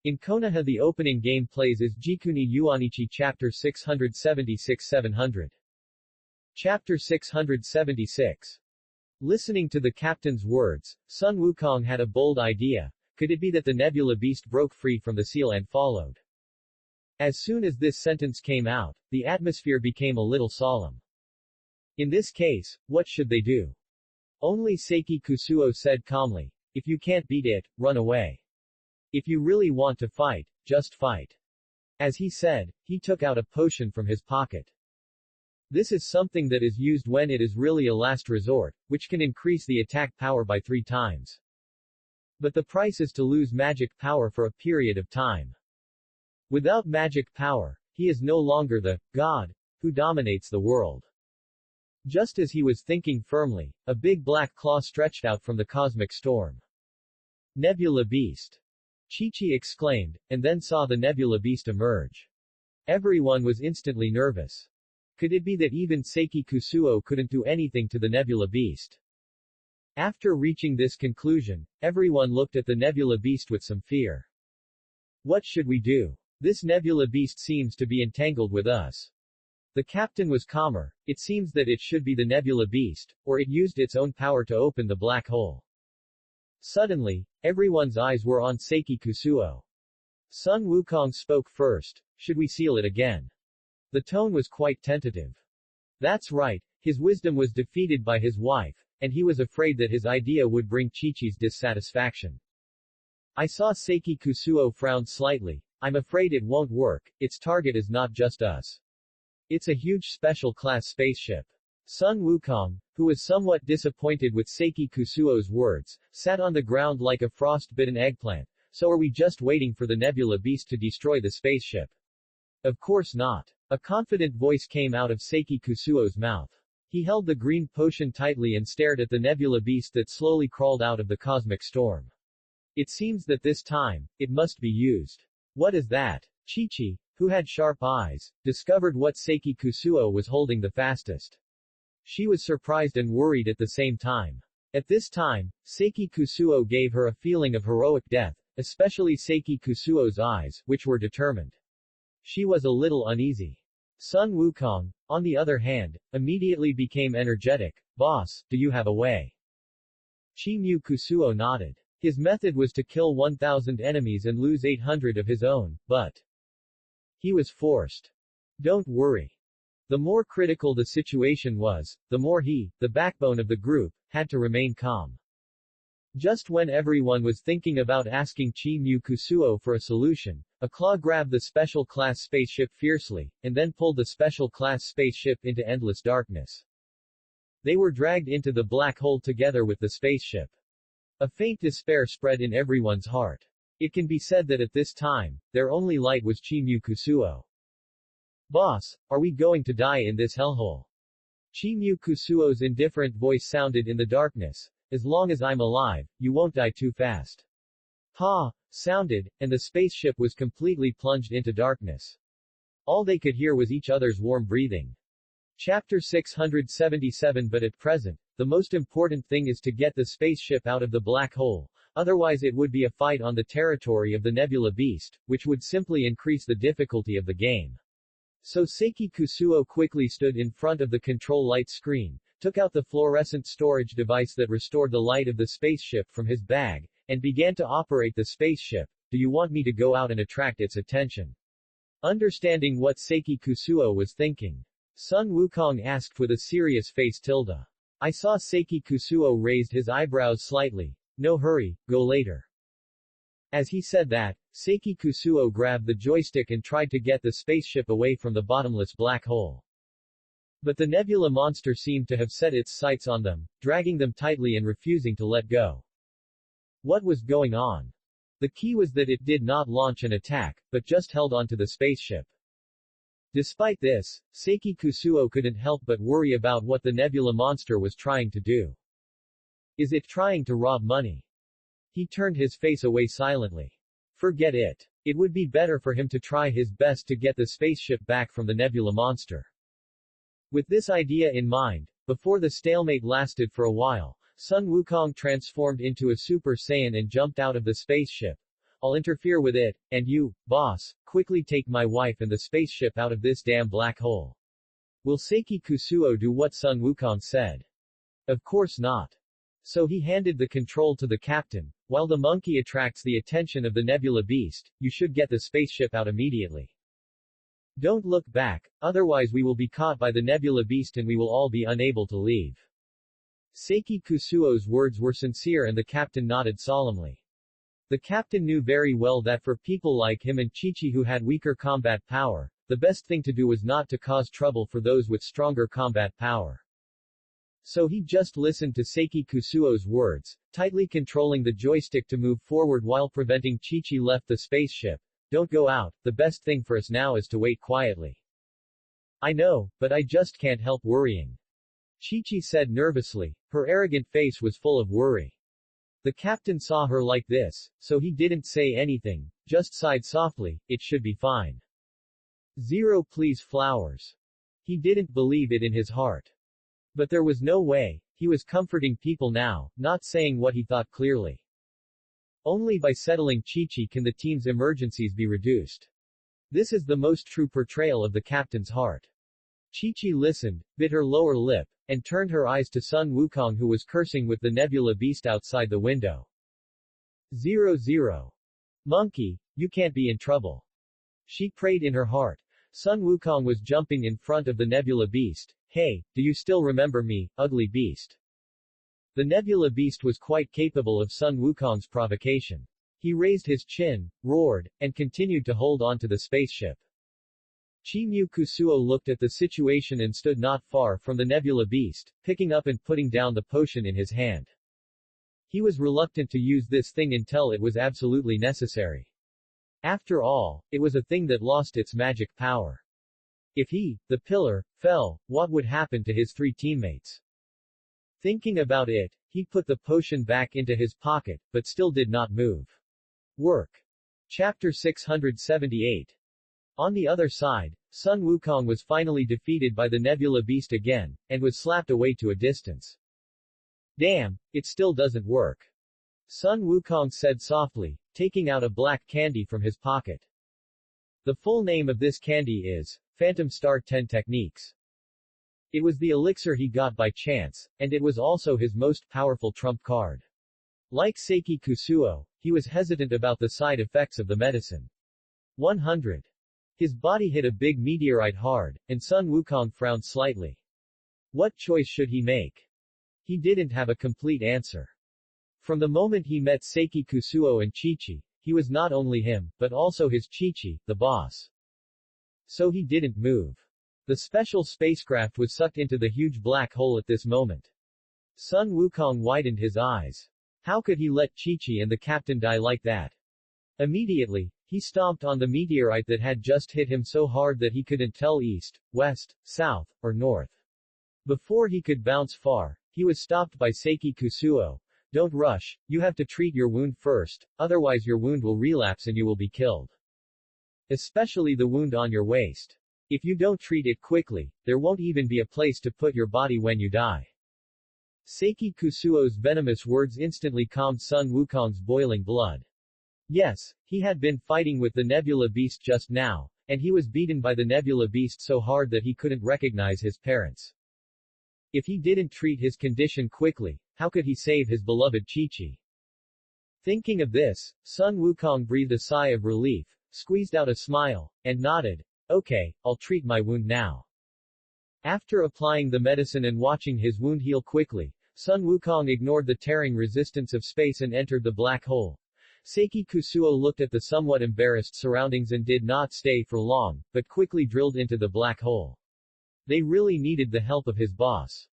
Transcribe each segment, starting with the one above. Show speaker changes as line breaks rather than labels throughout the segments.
In Konoha the opening game plays as Jikuni Yuanichi Chapter 676-700. Chapter 676. Listening to the captain's words, Sun Wukong had a bold idea. Could it be that the Nebula Beast broke free from the seal and followed? As soon as this sentence came out, the atmosphere became a little solemn. In this case, what should they do? Only Seiki Kusuo said calmly, "If you can't beat it, run away. If you really want to fight, just fight." As he said, he took out a potion from his pocket. This is something that is used when it is really a last resort, which can increase the attack power by 3 times. But the price is to lose magic power for a period of time. Without magic power, he is no longer the god who dominates the world. Just as he was thinking firmly, a big black claw stretched out from the cosmic storm. Nebula Beast! Chi-Chi exclaimed, and then saw the Nebula Beast emerge. Everyone was instantly nervous. Could it be that even Seiki Kusuo couldn't do anything to the Nebula Beast? After reaching this conclusion, everyone looked at the Nebula Beast with some fear. What should we do? This Nebula Beast seems to be entangled with us. The captain was calmer. It seems that it should be the Nebula Beast, or it used its own power to open the black hole. Suddenly, everyone's eyes were on Seiki Kusuo. Sun Wukong spoke first. Should we seal it again? The tone was quite tentative. That's right, his wisdom was defeated by his wife, and he was afraid that his idea would bring Chi-Chi's dissatisfaction. I saw Seiki Kusuo frown slightly. I'm afraid it won't work. Its target is not just us. It's a huge special-class spaceship. Sun Wukong, who was somewhat disappointed with Seiki Kusuo's words, sat on the ground like a frost-bitten eggplant. So are we just waiting for the Nebula Beast to destroy the spaceship? Of course not. A confident voice came out of Seiki Kusuo's mouth. He held the green potion tightly and stared at the Nebula Beast that slowly crawled out of the cosmic storm. It seems that this time, it must be used. What is that? Chi-Chi, who had sharp eyes, discovered what Seiki Kusuo was holding the fastest. She was surprised and worried at the same time. At this time, Seiki Kusuo gave her a feeling of heroic death, especially Seiki Kusuo's eyes, which were determined. She was a little uneasy. Sun Wukong, on the other hand, immediately became energetic. Boss, do you have a way? Chi-Mu Kusuo nodded. His method was to kill 1,000 enemies and lose 800 of his own, but he was forced. Don't worry. The more critical the situation was, the more he, the backbone of the group, had to remain calm. Just when everyone was thinking about asking Chi-Mu Kusuo for a solution, a claw grabbed the special-class spaceship fiercely, and then pulled the special-class spaceship into endless darkness. They were dragged into the black hole together with the spaceship. A faint despair spread in everyone's heart. It can be said that at this time, their only light was Chi-Mu Kusuo. Boss, are we going to die in this hellhole? Chi-Mu Kusuo's indifferent voice sounded in the darkness. As long as I'm alive, you won't die too fast. Ha! Sounded, and the spaceship was completely plunged into darkness. All they could hear was each other's warm breathing. Chapter 677. But at present, the most important thing is to get the spaceship out of the black hole, otherwise it would be a fight on the territory of the Nebula Beast, which would simply increase the difficulty of the game. So Seiki Kusuo quickly stood in front of the control light screen, took out the fluorescent storage device that restored the light of the spaceship from his bag, and began to operate the spaceship. Do you want me to go out and attract its attention? Understanding what Seiki Kusuo was thinking, Sun Wukong asked with a serious face. I saw Seiki Kusuo raised his eyebrows slightly. No hurry, go later. As he said that, Seiki Kusuo grabbed the joystick and tried to get the spaceship away from the bottomless black hole. But the nebula monster seemed to have set its sights on them, dragging them tightly and refusing to let go. What was going on? The key was that it did not launch an attack, but just held onto the spaceship. Despite this, Seiki Kusuo couldn't help but worry about what the nebula monster was trying to do. Is it trying to rob money? He turned his face away silently. Forget it. It would be better for him to try his best to get the spaceship back from the nebula monster. With this idea in mind, before the stalemate lasted for a while, Sun Wukong transformed into a Super Saiyan and jumped out of the spaceship. I'll interfere with it, and you, boss, quickly take my wife and the spaceship out of this damn black hole. Will Seiki Kusuo do what Sun Wukong said? Of course not. So he handed the control to the captain. While the monkey attracts the attention of the Nebula Beast, you should get the spaceship out immediately. Don't look back, otherwise we will be caught by the Nebula Beast and we will all be unable to leave. Seiki Kusuo's words were sincere and the captain nodded solemnly. The captain knew very well that for people like him and Chi-Chi who had weaker combat power, the best thing to do was not to cause trouble for those with stronger combat power. So he just listened to Seiki Kusuo's words, tightly controlling the joystick to move forward while preventing Chi-Chi left the spaceship. Don't go out, the best thing for us now is to wait quietly. I know, but I just can't help worrying. Chi-Chi said nervously, her arrogant face was full of worry. The captain saw her like this, so he didn't say anything, just sighed softly, it should be fine. Zero please flowers. He didn't believe it in his heart. But there was no way, he was comforting people now, not saying what he thought clearly. Only by settling Chi-Chi can the team's emergencies be reduced. This is the most true portrayal of the captain's heart. Chi-Chi listened, bit her lower lip, and turned her eyes to Sun Wukong who was cursing with the Nebula Beast outside the window. 00. Monkey, you can't be in trouble. She prayed in her heart. Sun Wukong was jumping in front of the Nebula Beast. Hey, do you still remember me, ugly beast? The Nebula Beast was quite capable of Sun Wukong's provocation. He raised his chin, roared, and continued to hold on to the spaceship. Chi-Mu Kusuo looked at the situation and stood not far from the Nebula Beast, picking up and putting down the potion in his hand. He was reluctant to use this thing until it was absolutely necessary. After all, it was a thing that lost its magic power. If he, the pillar, fell, what would happen to his three teammates? Thinking about it, he put the potion back into his pocket, but still did not move. Work. Chapter 678. On the other side, Sun Wukong was finally defeated by the Nebula Beast again, and was slapped away to a distance. Damn, it still doesn't work. Sun Wukong said softly, taking out a black candy from his pocket. The full name of this candy is Phantom Star 10 Techniques. It was the elixir he got by chance, and it was also his most powerful trump card. Like Seiki Kusuo, he was hesitant about the side effects of the medicine. 100. His body hit a big meteorite hard, and Sun Wukong frowned slightly. What choice should he make? He didn't have a complete answer. From the moment he met Seiki Kusuo and Chi-Chi, he was not only him, but also his Chi-Chi, the boss. So he didn't move. The special spacecraft was sucked into the huge black hole at this moment. Sun Wukong widened his eyes. How could he let Chi-Chi and the captain die like that? Immediately, he stomped on the meteorite that had just hit him so hard that he couldn't tell east, west, south, or north. Before he could bounce far, he was stopped by Seiki Kusuo. Don't rush, you have to treat your wound first, otherwise your wound will relapse and you will be killed. Especially the wound on your waist. If you don't treat it quickly, there won't even be a place to put your body when you die. Seiki Kusuo's venomous words instantly calmed Sun Wukong's boiling blood. Yes, he had been fighting with the Nebula Beast just now, and he was beaten by the Nebula Beast so hard that he couldn't recognize his parents. If he didn't treat his condition quickly, how could he save his beloved Chi-Chi? Thinking of this, Sun Wukong breathed a sigh of relief, squeezed out a smile, and nodded. Okay, I'll treat my wound now. After applying the medicine and watching his wound heal quickly, Sun Wukong ignored the tearing resistance of space and entered the black hole. Seiki Kusuo looked at the somewhat embarrassed surroundings and did not stay for long, but quickly drilled into the black hole. They really needed the help of his boss.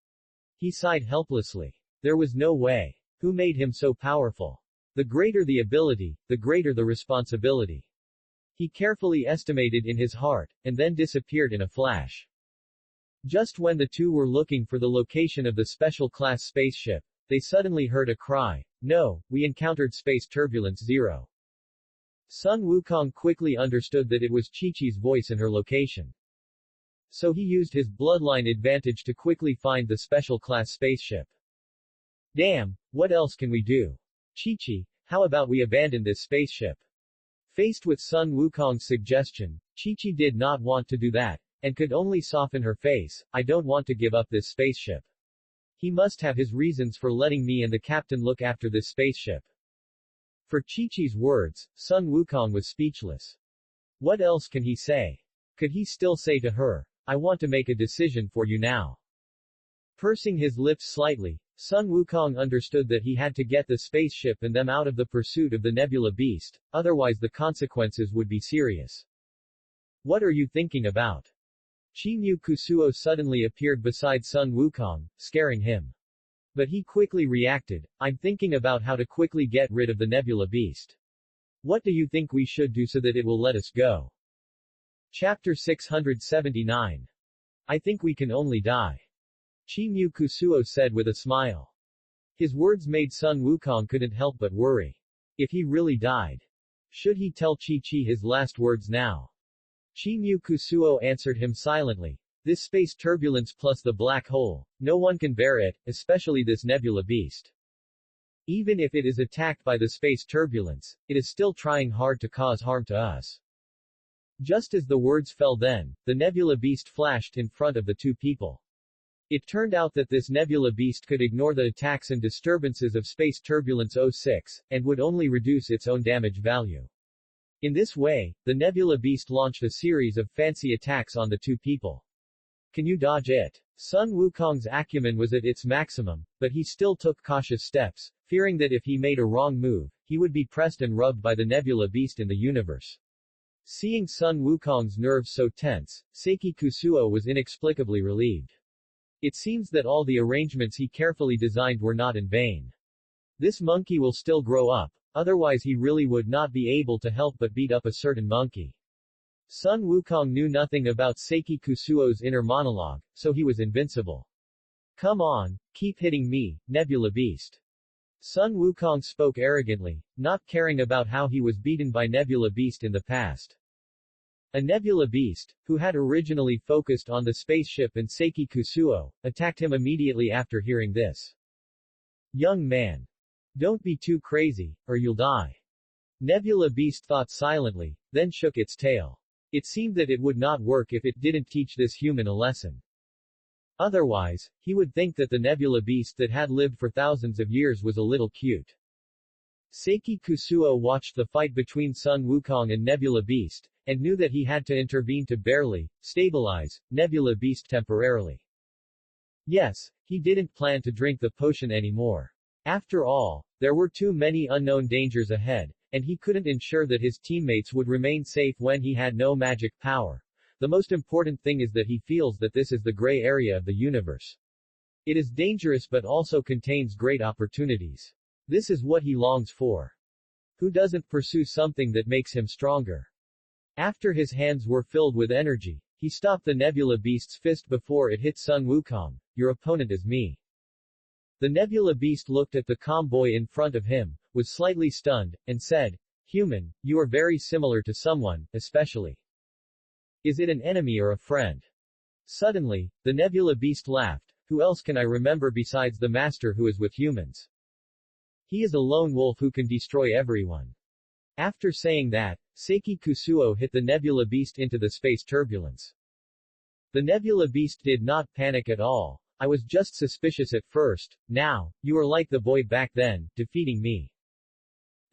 He sighed helplessly. There was no way. Who made him so powerful? The greater the ability, the greater the responsibility. He carefully estimated in his heart, and then disappeared in a flash. Just when the two were looking for the location of the special class spaceship, they suddenly heard a cry. No, we encountered space turbulence 0. Sun Wukong quickly understood that it was Chi-Chi's voice and her location. So he used his bloodline advantage to quickly find the special class spaceship. Damn, what else can we do? Chi-Chi, how about we abandon this spaceship? Faced with Sun Wukong's suggestion, Chi-Chi did not want to do that, and could only soften her face. I don't want to give up this spaceship. He must have his reasons for letting me and the captain look after this spaceship. For Chi-Chi's words, Sun Wukong was speechless. What else can he say? Could he still say to her, I want to make a decision for you now? Pursing his lips slightly, Sun Wukong understood that he had to get the spaceship and them out of the pursuit of the Nebula Beast, otherwise the consequences would be serious. What are you thinking about? Chi-Mu Kusuo suddenly appeared beside Sun Wukong, scaring him. But he quickly reacted, I'm thinking about how to quickly get rid of the Nebula Beast. What do you think we should do so that it will let us go? Chapter 679. I think we can only die. Chi-Mu Kusuo said with a smile. His words made Sun Wukong couldn't help but worry. If he really died, should he tell Chi-Chi his last words now? Chi-Mu Kusuo answered him silently. This space turbulence plus the black hole, no one can bear it, especially this Nebula Beast. Even if it is attacked by the space turbulence, it is still trying hard to cause harm to us. Just as the words fell then, the Nebula Beast flashed in front of the two people. It turned out that this Nebula Beast could ignore the attacks and disturbances of space turbulence 06, and would only reduce its own damage value. In this way, the Nebula Beast launched a series of fancy attacks on the two people. Can you dodge it? Sun Wukong's acumen was at its maximum, but he still took cautious steps, fearing that if he made a wrong move, he would be pressed and rubbed by the Nebula Beast in the universe. Seeing Sun Wukong's nerves so tense, Seiki Kusuo was inexplicably relieved. It seems that all the arrangements he carefully designed were not in vain. This monkey will still grow up, otherwise he really would not be able to help but beat up a certain monkey. Sun Wukong knew nothing about Seiki Kusuo's inner monologue, so he was invincible. Come on, keep hitting me, Nebula Beast. Sun Wukong spoke arrogantly, not caring about how he was beaten by Nebula Beast in the past. A Nebula Beast, who had originally focused on the spaceship and Seiki Kusuo, attacked him immediately after hearing this. Young man. Don't be too crazy, or you'll die. Nebula Beast thought silently, then shook its tail. It seemed that it would not work if it didn't teach this human a lesson. Otherwise, he would think that the Nebula Beast that had lived for thousands of years was a little cute. Seiki Kusuo watched the fight between Sun Wukong and Nebula Beast, and knew that he had to intervene to barely stabilize Nebula Beast temporarily. Yes, he didn't plan to drink the potion anymore. After all, there were too many unknown dangers ahead, and he couldn't ensure that his teammates would remain safe when he had no magic power. The most important thing is that he feels that this is the gray area of the universe. It is dangerous but also contains great opportunities. This is what he longs for. Who doesn't pursue something that makes him stronger? After his hands were filled with energy, he stopped the Nebula Beast's fist before it hit Sun Wukong. Your opponent is me. The Nebula Beast looked at the calm boy in front of him, was slightly stunned, and said, Human, you are very similar to someone, especially. Is it an enemy or a friend? Suddenly, the Nebula Beast laughed. Who else can I remember besides the master who is with humans? He is a lone wolf who can destroy everyone. After saying that, Seiki Kusuo hit the Nebula Beast into the space turbulence. The Nebula Beast did not panic at all. I was just suspicious at first. Now, you are like the boy back then, defeating me.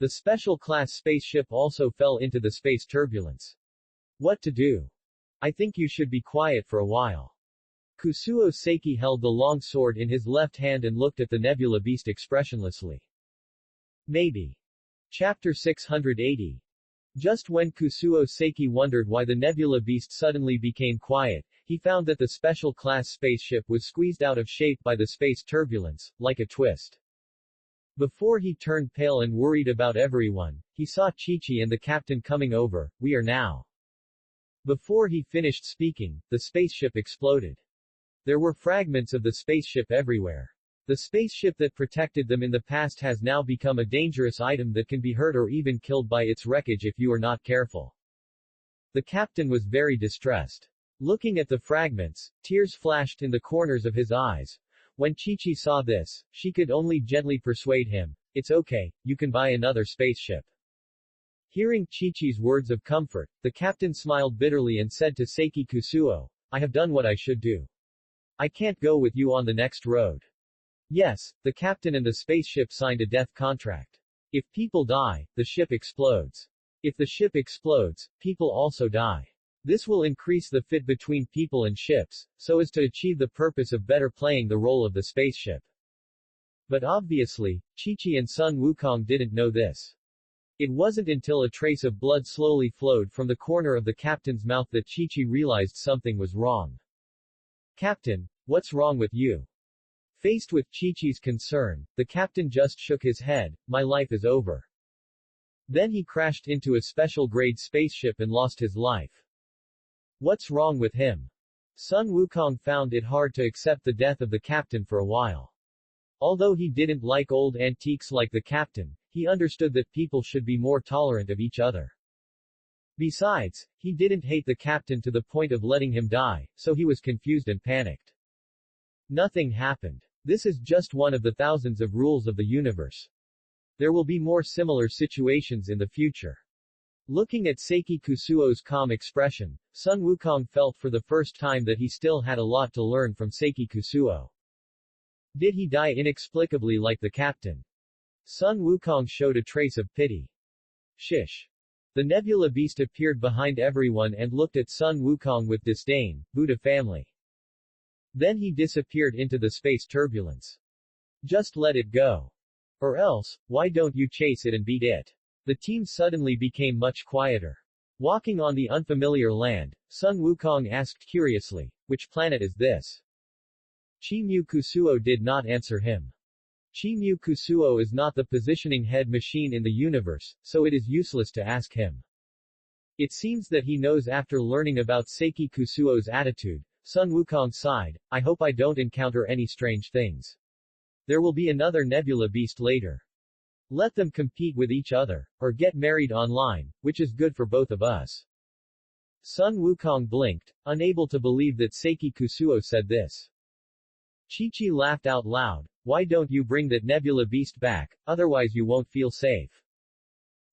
The special class spaceship also fell into the space turbulence. What to do? I think you should be quiet for a while. Kusuo Seiki held the long sword in his left hand and looked at the Nebula Beast expressionlessly. Maybe. Chapter 680. Just when Kusuo Seiki wondered why the Nebula Beast suddenly became quiet, he found that the special class spaceship was squeezed out of shape by the space turbulence, like a twist. Before he turned pale and worried about everyone, he saw Chi-Chi and the captain coming over. We are now. Before he finished speaking, the spaceship exploded. There were fragments of the spaceship everywhere. The spaceship that protected them in the past has now become a dangerous item that can be hurt or even killed by its wreckage if you are not careful. The captain was very distressed. Looking at the fragments, tears flashed in the corners of his eyes. When Chi-Chi saw this, she could only gently persuade him, it's okay, you can buy another spaceship. Hearing Chi-Chi's words of comfort, the captain smiled bitterly and said to Seiki Kusuo, I have done what I should do. I can't go with you on the next road. Yes, the captain and the spaceship signed a death contract. If people die, the ship explodes. If the ship explodes, people also die. This will increase the fit between people and ships, so as to achieve the purpose of better playing the role of the spaceship. But obviously, Chi-Chi and Sun Wukong didn't know this. It wasn't until a trace of blood slowly flowed from the corner of the captain's mouth that Chi-Chi realized something was wrong. Captain, what's wrong with you? Faced with Chi-Chi's concern, the captain just shook his head, my life is over. Then he crashed into a special-grade spaceship and lost his life. What's wrong with him? Sun Wukong found it hard to accept the death of the captain for a while. Although he didn't like old antiques like the captain, he understood that people should be more tolerant of each other. Besides, he didn't hate the captain to the point of letting him die, so he was confused and panicked. Nothing happened. This is just one of the thousands of rules of the universe. There will be more similar situations in the future. Looking at Seiki Kusuo's calm expression, Sun Wukong felt for the first time that he still had a lot to learn from Seiki Kusuo. Did he die inexplicably like the captain? Sun Wukong showed a trace of pity. Shish. The nebula beast appeared behind everyone and looked at Sun Wukong with disdain, Buddha family. Then he disappeared into the space turbulence. Just let it go. Or else, why don't you chase it and beat it? The team suddenly became much quieter. Walking on the unfamiliar land, Sun Wukong asked curiously, which planet is this? Chi-Mu Kusuo did not answer him. Chi-Mu Kusuo is not the positioning head machine in the universe, so it is useless to ask him. It seems that he knows. After learning about Seiki Kusuo's attitude, Sun Wukong sighed, I hope I don't encounter any strange things. There will be another nebula beast later. Let them compete with each other, or get married online, which is good for both of us. Sun Wukong blinked, unable to believe that Seiki Kusuo said this. Chi-Chi laughed out loud, why don't you bring that nebula beast back, otherwise you won't feel safe.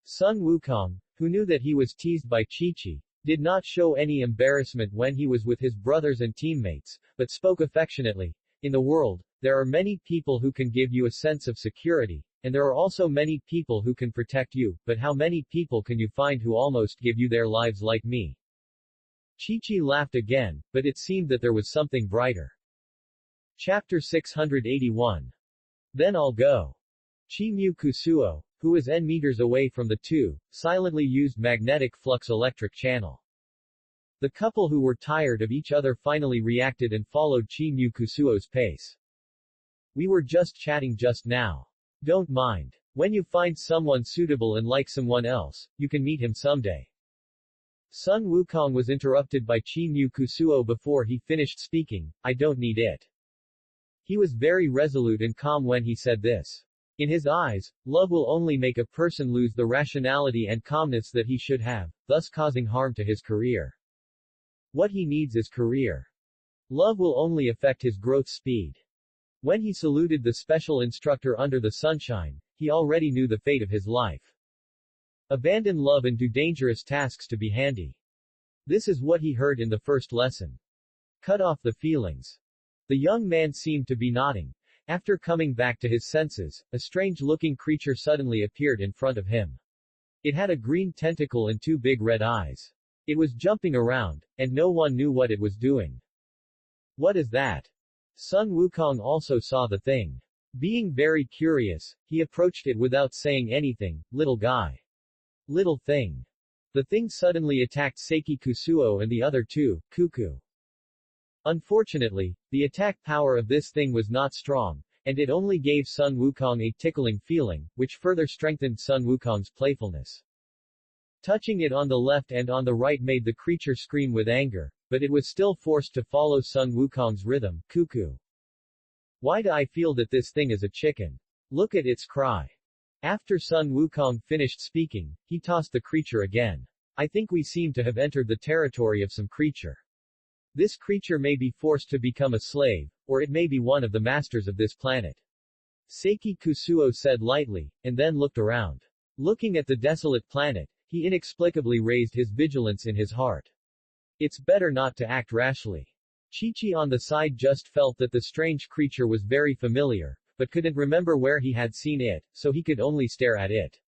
Sun Wukong, who knew that he was teased by Chi-Chi, did not show any embarrassment when he was with his brothers and teammates, but spoke affectionately. In the world, there are many people who can give you a sense of security, and there are also many people who can protect you, but how many people can you find who almost give you their lives like me? Chi-Chi laughed again, but it seemed that there was something brighter. Chapter 681. Then I'll go. Chi-Mu Kusuo, who was n meters away from the two, silently used magnetic flux electric channel. The couple who were tired of each other finally reacted and followed Chi-Mu Kusuo's pace. We were just chatting just now. Don't mind. When you find someone suitable and like someone else, you can meet him someday. Sun Wukong was interrupted by Chi-Mu Kusuo before he finished speaking, I don't need it. He was very resolute and calm when he said this. In his eyes, love will only make a person lose the rationality and calmness that he should have, thus causing harm to his career. What he needs is career. Love will only affect his growth speed. When he saluted the special instructor under the sunshine, he already knew the fate of his life. Abandon love and do dangerous tasks to be handy. This is what he heard in the first lesson. Cut off the feelings. The young man seemed to be nodding. After coming back to his senses, a strange-looking creature suddenly appeared in front of him. It had a green tentacle and two big red eyes. It was jumping around, and no one knew what it was doing. What is that? Sun Wukong also saw the thing. Being very curious, he approached it without saying anything. Little guy. Little thing. The thing suddenly attacked Seiki Kusuo and the other two, Cuckoo. Unfortunately, the attack power of this thing was not strong, and it only gave Sun Wukong a tickling feeling, which further strengthened Sun Wukong's playfulness. Touching it on the left and on the right made the creature scream with anger, but it was still forced to follow Sun Wukong's rhythm, Cuckoo. Why do I feel that this thing is a chicken? Look at its cry. After Sun Wukong finished speaking, he tossed the creature again. I think we seem to have entered the territory of some creature. This creature may be forced to become a slave, or it may be one of the masters of this planet. Seiki Kusuo said lightly, and then looked around. Looking at the desolate planet, He inexplicably raised his vigilance in his heart. It's better not to act rashly. Chi-Chi on the side just felt that the strange creature was very familiar, but couldn't remember where he had seen it, so he could only stare at it.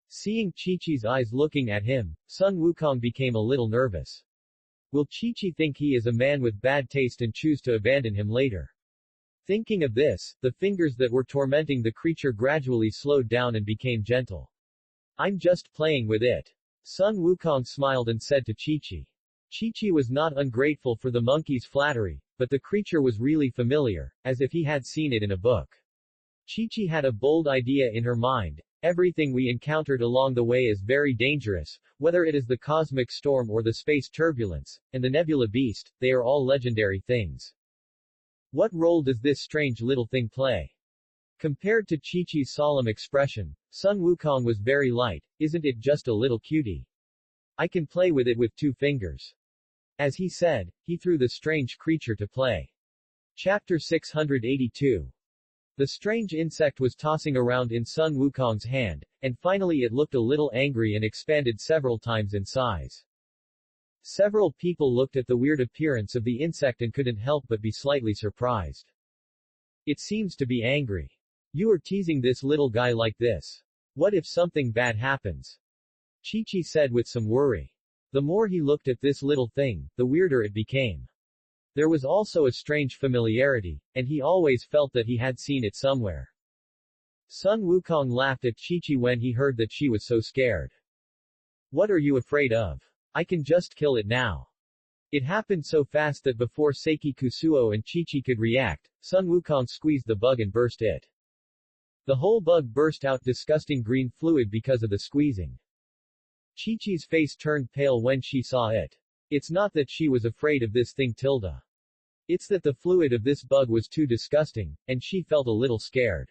Seeing Chi-Chi's eyes looking at him, Sun Wukong became a little nervous. Will Chi-Chi think he is a man with bad taste and choose to abandon him later? Thinking of this, the fingers that were tormenting the creature gradually slowed down and became gentle. I'm just playing with it. Sun Wukong smiled and said to Chi-Chi. Chi-Chi was not ungrateful for the monkey's flattery, but the creature was really familiar, as if he had seen it in a book. Chi-Chi had a bold idea in her mind. Everything we encountered along the way is very dangerous, whether it is the cosmic storm or the space turbulence, and the nebula beast, they are all legendary things. What role does this strange little thing play? Compared to Chi-Chi's solemn expression, Sun Wukong was very light. Isn't it just a little cutie? I can play with it with 2 fingers. As he said, he threw the strange creature to play. Chapter 682. The strange insect was tossing around in Sun Wukong's hand, and finally it looked a little angry and expanded several times in size. Several people looked at the weird appearance of the insect and couldn't help but be slightly surprised. It seems to be angry. You are teasing this little guy like this. What if something bad happens? Chi-Chi said with some worry. The more he looked at this little thing, the weirder it became. There was also a strange familiarity, and he always felt that he had seen it somewhere. Sun Wukong laughed at Chi-Chi when he heard that she was so scared. What are you afraid of? I can just kill it now. It happened so fast that before Seiki Kusuo and Chi-Chi could react, Sun Wukong squeezed the bug and burst it. The whole bug burst out disgusting green fluid because of the squeezing. Chi-Chi's face turned pale when she saw it. It's not that she was afraid of this thing tilde. It's that the fluid of this bug was too disgusting, and she felt a little scared.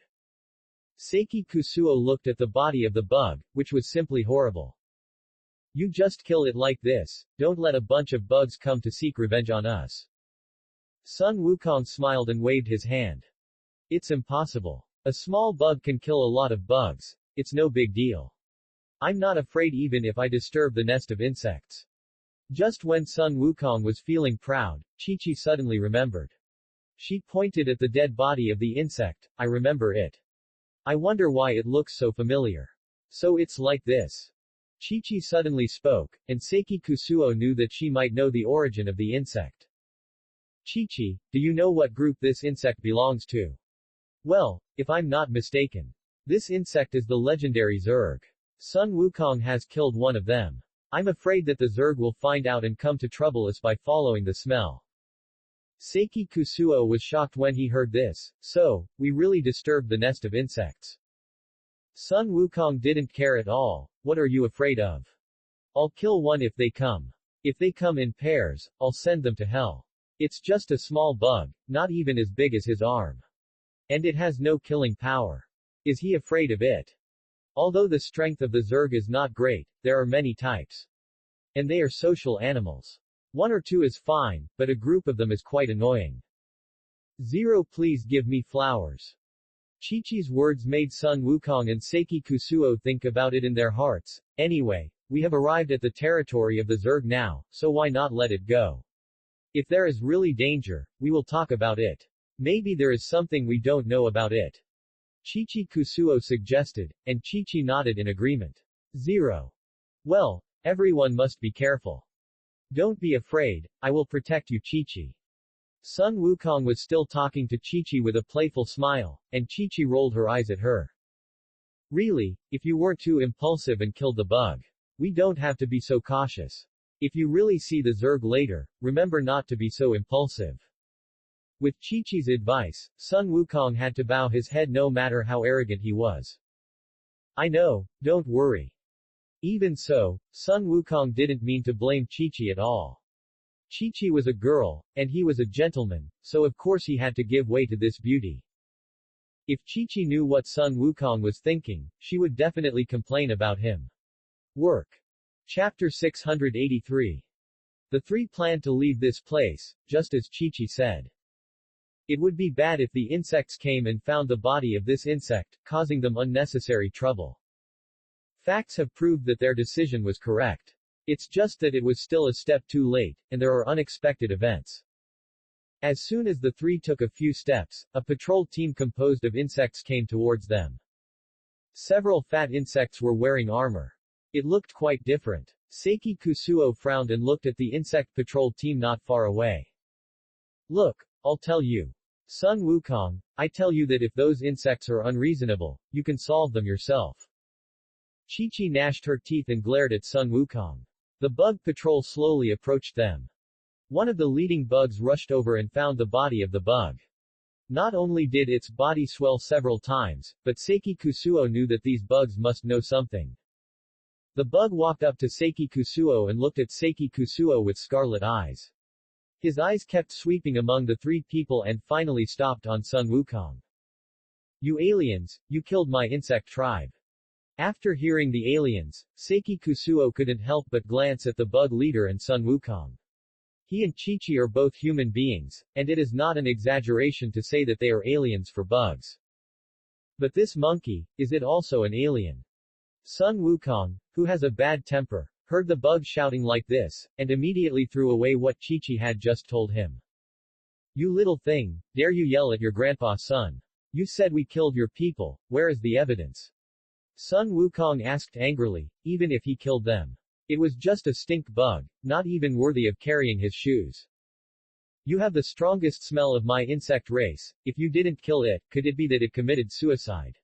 Seiki Kusuo looked at the body of the bug, which was simply horrible. You just kill it like this, don't let a bunch of bugs come to seek revenge on us. Sun Wukong smiled and waved his hand. It's impossible. A small bug can kill a lot of bugs. It's no big deal. I'm not afraid even if I disturb the nest of insects. Just when Sun Wukong was feeling proud, Chi-Chi suddenly remembered. She pointed at the dead body of the insect. I remember it. I wonder why it looks so familiar. So it's like this. Chi-Chi suddenly spoke, and Seiki Kusuo knew that she might know the origin of the insect. Chi-Chi, do you know what group this insect belongs to? Well, if I'm not mistaken, this insect is the legendary Zerg. Sun Wukong has killed one of them. I'm afraid that the Zerg will find out and come to trouble us by following the smell. Seiki Kusuo was shocked when he heard this. So, we really disturbed the nest of insects. Sun Wukong didn't care at all. What are you afraid of? I'll kill one if they come. If they come in pairs, I'll send them to hell. It's just a small bug, not even as big as his arm. And it has no killing power. Is he afraid of it? Although the strength of the Zerg is not great, there are many types. And they are social animals. 1 or 2 is fine, but a group of them is quite annoying. 0 Please give me flowers. Chi-Chi's words made Sun Wukong and Seiki Kusuo think about it in their hearts. Anyway, we have arrived at the territory of the Zerg now, so why not let it go? If there is really danger, we will talk about it. Maybe there is something we don't know about it. Chi-Chi Kusuo suggested, and Chi-Chi nodded in agreement. 0. Well, everyone must be careful. Don't be afraid, I will protect you Chi-Chi. Sun Wukong was still talking to Chi-Chi with a playful smile, and Chi-Chi rolled her eyes at her. Really, if you weren't too impulsive and killed the bug. We don't have to be so cautious. If you really see the Zerg later, remember not to be so impulsive. With Chi-Chi's advice, Sun Wukong had to bow his head no matter how arrogant he was. I know, don't worry. Even so, Sun Wukong didn't mean to blame Chi-Chi at all. Chi-Chi was a girl, and he was a gentleman, so of course he had to give way to this beauty. If Chi-Chi knew what Sun Wukong was thinking, she would definitely complain about him. Work. Chapter 683. The 3 planned to leave this place, just as Chi-Chi said. It would be bad if the insects came and found the body of this insect, causing them unnecessary trouble. Facts have proved that their decision was correct. It's just that it was still a step too late, and there are unexpected events. As soon as the three took a few steps, a patrol team composed of insects came towards them. Several fat insects were wearing armor. It looked quite different. Seiki Kusuo frowned and looked at the insect patrol team not far away. Look, I'll tell you. Sun Wukong, I tell you that if those insects are unreasonable, you can solve them yourself. Chi-Chi gnashed her teeth and glared at Sun Wukong. The bug patrol slowly approached them. One of the leading bugs rushed over and found the body of the bug. Not only did its body swell several times, but Seiki Kusuo knew that these bugs must know something. The bug walked up to Seiki Kusuo and looked at Seiki Kusuo with scarlet eyes. His eyes kept sweeping among the three people and finally stopped on Sun Wukong. You aliens, you killed my insect tribe. After hearing the aliens, Seiki Kusuo couldn't help but glance at the bug leader and Sun Wukong. He and Chi-Chi are both human beings, and it is not an exaggeration to say that they are aliens for bugs. But this monkey, is it also an alien? Sun Wukong, who has a bad temper, heard the bug shouting like this, and immediately threw away what Chi-Chi had just told him. You little thing, dare you yell at your grandpa's son? You said we killed your people, where is the evidence? Sun Wukong asked angrily, even if he killed them. It was just a stink bug, not even worthy of carrying his shoes. You have the strongest smell of my insect race. If you didn't kill it, could it be that it committed suicide?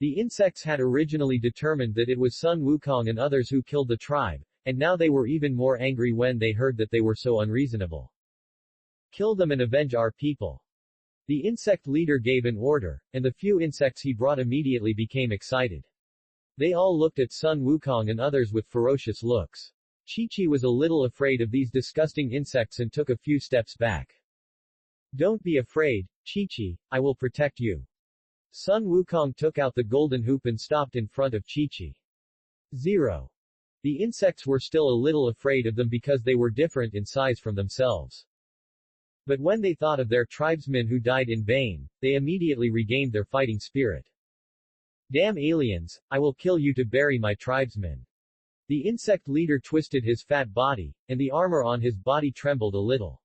The insects had originally determined that it was Sun Wukong and others who killed the tribe, and now they were even more angry when they heard that they were so unreasonable. Kill them and avenge our people. The insect leader gave an order, and the few insects he brought immediately became excited. They all looked at Sun Wukong and others with ferocious looks. Chi-Chi was a little afraid of these disgusting insects and took a few steps back. Don't be afraid, Chi-Chi, I will protect you. Sun Wukong took out the golden hoop and stopped in front of Chi-Chi. 0. The insects were still a little afraid of them because they were different in size from themselves. But when they thought of their tribesmen who died in vain, they immediately regained their fighting spirit. Damn aliens, I will kill you to bury my tribesmen. The insect leader twisted his fat body, and the armor on his body trembled a little.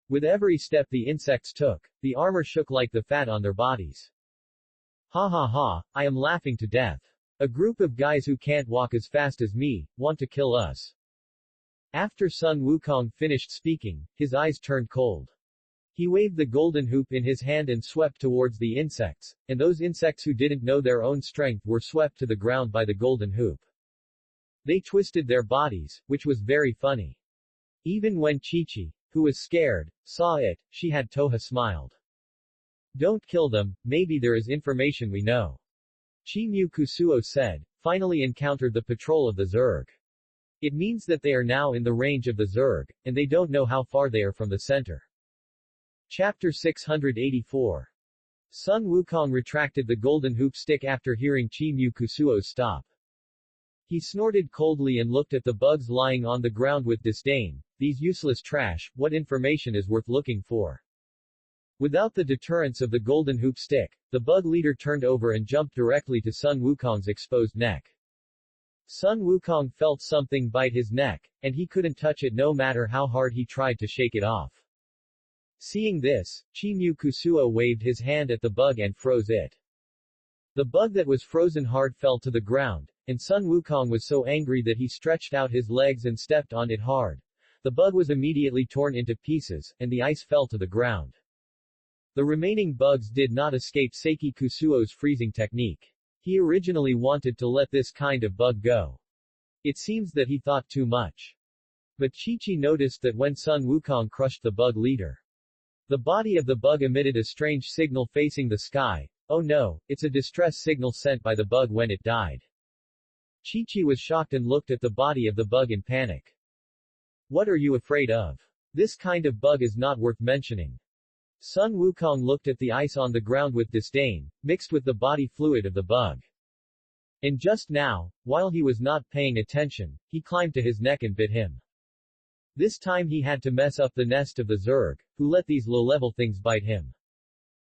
With every step the insects took, the armor shook like the fat on their bodies. Ha ha ha, I am laughing to death. A group of guys who can't walk as fast as me, want to kill us. After Sun Wukong finished speaking, his eyes turned cold. He waved the golden hoop in his hand and swept towards the insects, and those insects who didn't know their own strength were swept to the ground by the golden hoop. They twisted their bodies, which was very funny. Even when Chi-Chi, who was scared, saw it, she had Toha smiled. Don't kill them, maybe there is information we know. Chi-Mu Kusuo said, finally encountered the patrol of the Zerg. It means that they are now in the range of the Zerg, and they don't know how far they are from the center. Chapter 684. Sun Wukong retracted the golden hoop stick after hearing Chi-Mu Kusuo's stop. He snorted coldly and looked at the bugs lying on the ground with disdain. These useless trash, what information is worth looking for? Without the deterrence of the golden hoop stick, the bug leader turned over and jumped directly to Sun Wukong's exposed neck. Sun Wukong felt something bite his neck, and he couldn't touch it no matter how hard he tried to shake it off. Seeing this, Chi-Mu Kusuo waved his hand at the bug and froze it. The bug that was frozen hard fell to the ground, and Sun Wukong was so angry that he stretched out his legs and stepped on it hard. The bug was immediately torn into pieces, and the ice fell to the ground. The remaining bugs did not escape Seiki Kusuo's freezing technique. He originally wanted to let this kind of bug go. It seems that he thought too much. But Chi-Chi noticed that when Sun Wukong crushed the bug leader, the body of the bug emitted a strange signal facing the sky. Oh no, it's a distress signal sent by the bug when it died. Chi-Chi was shocked and looked at the body of the bug in panic. What are you afraid of? This kind of bug is not worth mentioning. Sun Wukong looked at the ice on the ground with disdain, mixed with the body fluid of the bug. And just now, while he was not paying attention, he climbed to his neck and bit him. This time he had to mess up the nest of the Zerg, who let these low-level things bite him.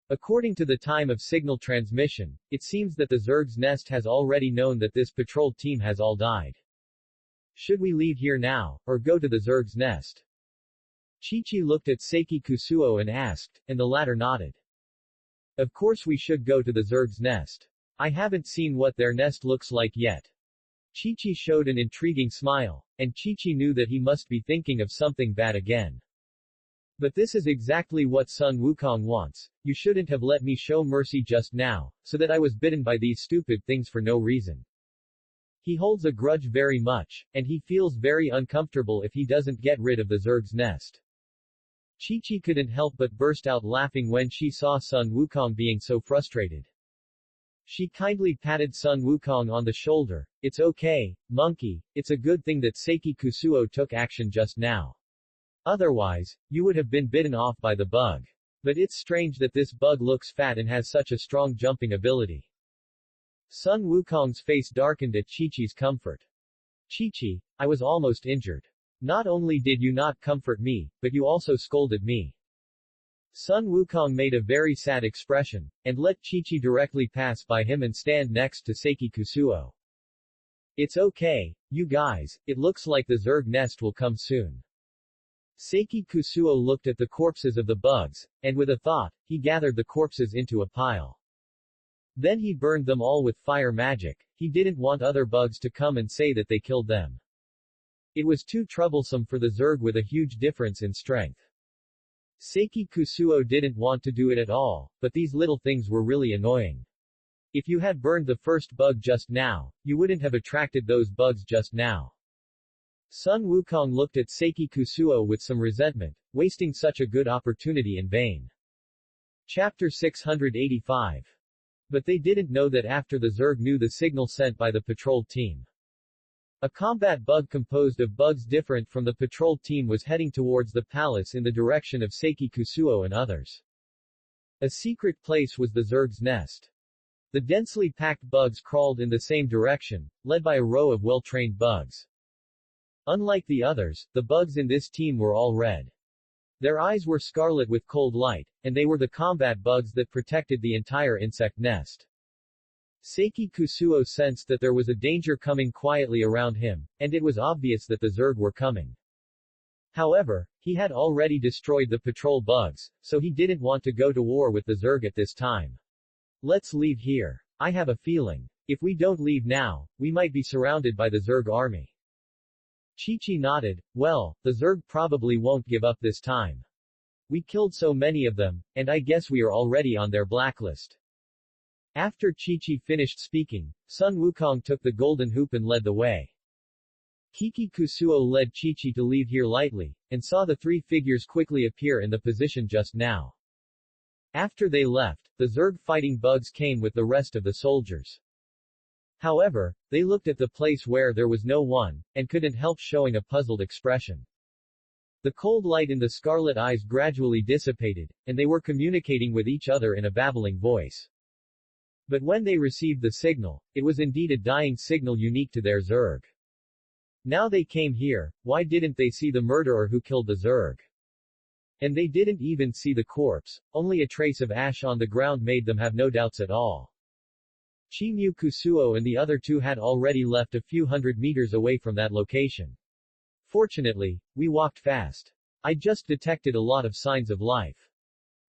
According to the time of signal transmission, it seems that the Zerg's nest has already known that this patrol team has all died. Should we leave here now, or go to the Zerg's nest? Chi-Chi looked at Seiki Kusuo and asked, and the latter nodded. Of course we should go to the Zerg's nest. I haven't seen what their nest looks like yet. Chi-Chi showed an intriguing smile, and Chi-Chi knew that he must be thinking of something bad again. But this is exactly what Sun Wukong wants. You shouldn't have let me show mercy just now, so that I was bitten by these stupid things for no reason. He holds a grudge very much, and he feels very uncomfortable if he doesn't get rid of the Zerg's nest. Chi-Chi couldn't help but burst out laughing when she saw Sun Wukong being so frustrated. She kindly patted Sun Wukong on the shoulder. It's okay, monkey, it's a good thing that Seiki Kusuo took action just now. Otherwise, you would have been bitten off by the bug. But it's strange that this bug looks fat and has such a strong jumping ability. Sun Wukong's face darkened at Chi-Chi's comfort. Chi-Chi, I was almost injured. Not only did you not comfort me, but you also scolded me. Sun Wukong made a very sad expression, and let Chi-Chi directly pass by him and stand next to Seiki Kusuo. It's okay, you guys, it looks like the Zerg nest will come soon. Seiki Kusuo looked at the corpses of the bugs, and with a thought, he gathered the corpses into a pile. Then he burned them all with fire magic. He didn't want other bugs to come and say that they killed them. It was too troublesome for the Zerg with a huge difference in strength. Seiki Kusuo didn't want to do it at all, but these little things were really annoying. If you had burned the first bug just now, you wouldn't have attracted those bugs just now. Sun Wukong looked at Seiki Kusuo with some resentment, wasting such a good opportunity in vain. Chapter 685. But they didn't know that after the Zerg knew the signal sent by the patrol team. A combat bug composed of bugs different from the patrol team was heading towards the palace in the direction of Seiki Kusuo and others. A secret place was the Zerg's nest. The densely packed bugs crawled in the same direction, led by a row of well-trained bugs. Unlike the others, the bugs in this team were all red. Their eyes were scarlet with cold light, and they were the combat bugs that protected the entire insect nest. Seiki Kusuo sensed that there was a danger coming quietly around him, and it was obvious that the Zerg were coming. However, he had already destroyed the patrol bugs, so he didn't want to go to war with the Zerg at this time. Let's leave here. I have a feeling. If we don't leave now, we might be surrounded by the Zerg army. Chi-Chi nodded. Well, the Zerg probably won't give up this time. We killed so many of them, and I guess we are already on their blacklist. After Chi-Chi finished speaking, Sun Wukong took the golden hoop and led the way. Kiki Kusuo led Chi-Chi to leave here lightly, and saw the three figures quickly appear in the position just now. After they left, the Zerg fighting bugs came with the rest of the soldiers. However, they looked at the place where there was no one, and couldn't help showing a puzzled expression. The cold light in the scarlet eyes gradually dissipated, and they were communicating with each other in a babbling voice. But when they received the signal, it was indeed a dying signal unique to their Zerg. Now they came here, why didn't they see the murderer who killed the Zerg? And they didn't even see the corpse, only a trace of ash on the ground made them have no doubts at all. Chimyu Kusuo and the other two had already left a few hundred meters away from that location. Fortunately, we walked fast. I just detected a lot of signs of life.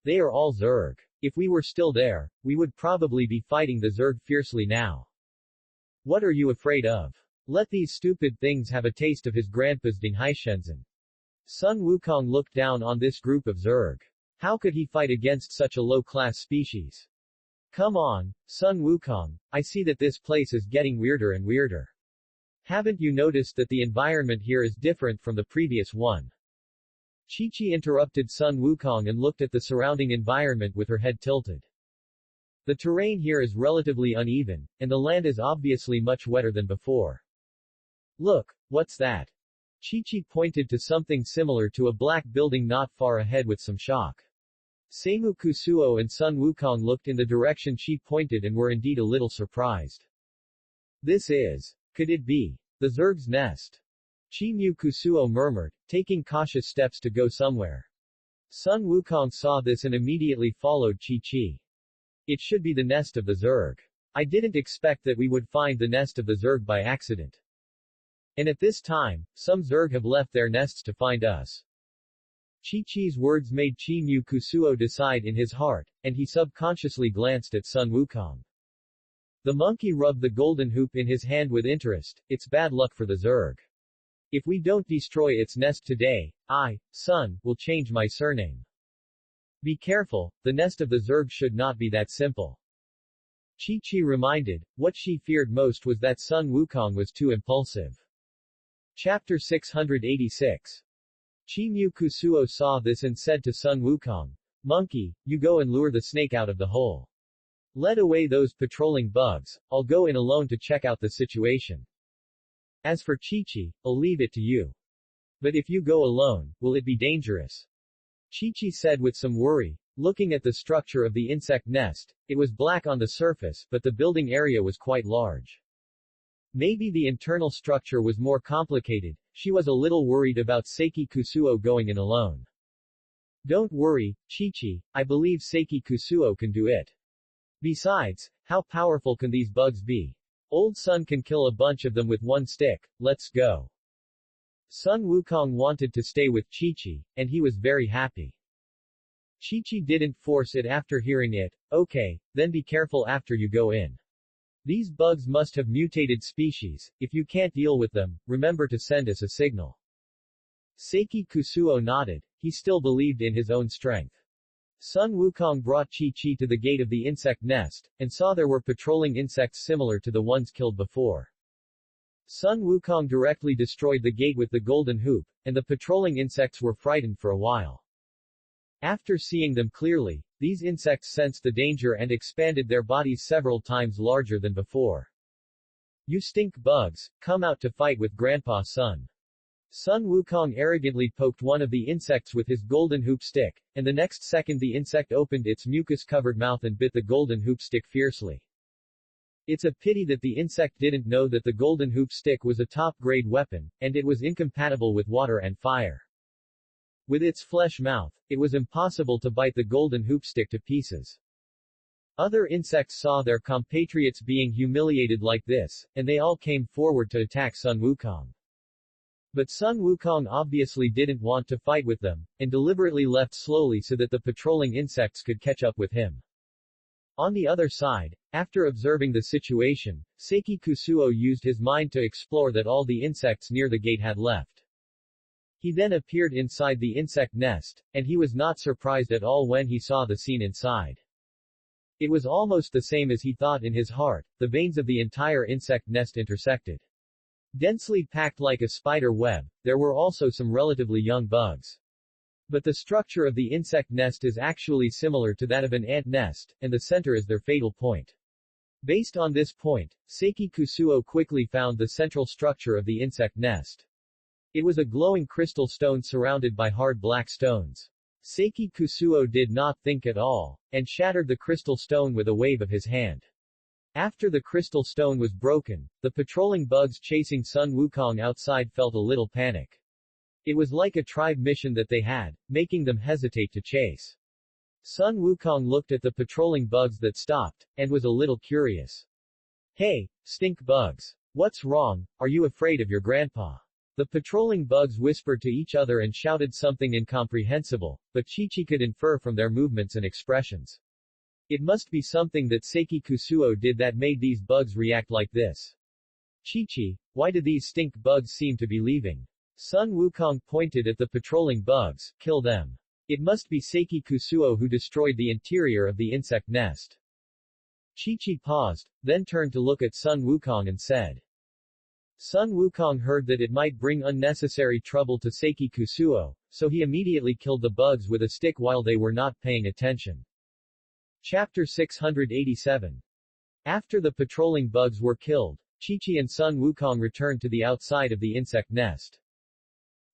They are all Zerg. If we were still there, we would probably be fighting the Zerg fiercely now. What are you afraid of? Let these stupid things have a taste of his grandpa's Dinghaishenzhen. Sun Wukong looked down on this group of Zerg. How could he fight against such a low-class species? Come on, Sun Wukong, I see that this place is getting weirder and weirder. Haven't you noticed that the environment here is different from the previous one? Chi-Chi interrupted Sun Wukong and looked at the surrounding environment with her head tilted. The terrain here is relatively uneven, and the land is obviously much wetter than before. Look, what's that? Chi-Chi pointed to something similar to a black building not far ahead with some shock. Seimu Kusuo and Sun Wukong looked in the direction she pointed and were indeed a little surprised. Could it be the Zerg's nest? Chimyu Kusuo murmured, taking cautious steps to go somewhere. Sun Wukong saw this and immediately followed Chi-Chi. It should be the nest of the Zerg. I didn't expect that we would find the nest of the Zerg by accident. And at this time, some Zerg have left their nests to find us. Chi-Chi's words made Chi-Mu Kusuo decide in his heart, and he subconsciously glanced at Sun Wukong. The monkey rubbed the golden hoop in his hand with interest. It's bad luck for the Zerg. If we don't destroy its nest today, I, Sun, will change my surname. Be careful, the nest of the Zerg should not be that simple. Chi-Chi reminded, what she feared most was that Sun Wukong was too impulsive. Chapter 686. Chi-Mu Kusuo saw this and said to Sun Wukong, Monkey, you go and lure the snake out of the hole. Let away those patrolling bugs, I'll go in alone to check out the situation. As for Chi-Chi, I'll leave it to you. But if you go alone, will it be dangerous? Chi-Chi said with some worry. Looking at the structure of the insect nest, it was black on the surface, but the building area was quite large. Maybe the internal structure was more complicated. She was a little worried about Seiki Kusuo going in alone. Don't worry, Chi-Chi, I believe Seiki Kusuo can do it. Besides, how powerful can these bugs be? Old Sun can kill a bunch of them with one stick, let's go. Sun Wukong wanted to stay with Chi-Chi, and he was very happy. Chi-Chi didn't force it after hearing it. Okay, then be careful after you go in. These bugs must have mutated species. If you can't deal with them, remember to send us a signal. Seiki Kusuo nodded. He still believed in his own strength. Sun Wukong brought Chi-Chi to the gate of the insect nest, and saw there were patrolling insects similar to the ones killed before. Sun Wukong directly destroyed the gate with the golden hoop, and the patrolling insects were frightened for a while. After seeing them clearly, these insects sensed the danger and expanded their bodies several times larger than before. You stink bugs, come out to fight with Grandpa Sun. Sun Wukong arrogantly poked one of the insects with his golden hoop stick, and the next second the insect opened its mucus-covered mouth and bit the golden hoop stick fiercely. It's a pity that the insect didn't know that the golden hoop stick was a top-grade weapon, and it was incompatible with water and fire. With its flesh mouth, it was impossible to bite the golden hoopstick to pieces. Other insects saw their compatriots being humiliated like this, and they all came forward to attack Sun Wukong. But Sun Wukong obviously didn't want to fight with them, and deliberately left slowly so that the patrolling insects could catch up with him. On the other side, after observing the situation, Seiki Kusuo used his mind to explore that all the insects near the gate had left. He then appeared inside the insect nest, and he was not surprised at all when he saw the scene inside. It was almost the same as he thought in his heart. The veins of the entire insect nest intersected. Densely packed like a spider web, there were also some relatively young bugs. But the structure of the insect nest is actually similar to that of an ant nest, and the center is their fatal point. Based on this point, Seiki Kusuo quickly found the central structure of the insect nest. It was a glowing crystal stone surrounded by hard black stones. Seiki Kusuo did not think at all, and shattered the crystal stone with a wave of his hand. After the crystal stone was broken, the patrolling bugs chasing Sun Wukong outside felt a little panic. It was like a tribe mission that they had, making them hesitate to chase. Sun Wukong looked at the patrolling bugs that stopped, and was a little curious. Hey, stink bugs. What's wrong, are you afraid of your grandpa? The patrolling bugs whispered to each other and shouted something incomprehensible, but Chi-Chi could infer from their movements and expressions. It must be something that Seiki Kusuo did that made these bugs react like this. Chi-Chi, why do these stink bugs seem to be leaving? Sun Wukong pointed at the patrolling bugs, kill them. It must be Seiki Kusuo who destroyed the interior of the insect nest. Chi-Chi paused, then turned to look at Sun Wukong and said. Sun Wukong heard that it might bring unnecessary trouble to Seiki Kusuo, so he immediately killed the bugs with a stick while they were not paying attention. Chapter 687. After the patrolling bugs were killed, Chi-Chi and Sun Wukong returned to the outside of the insect nest.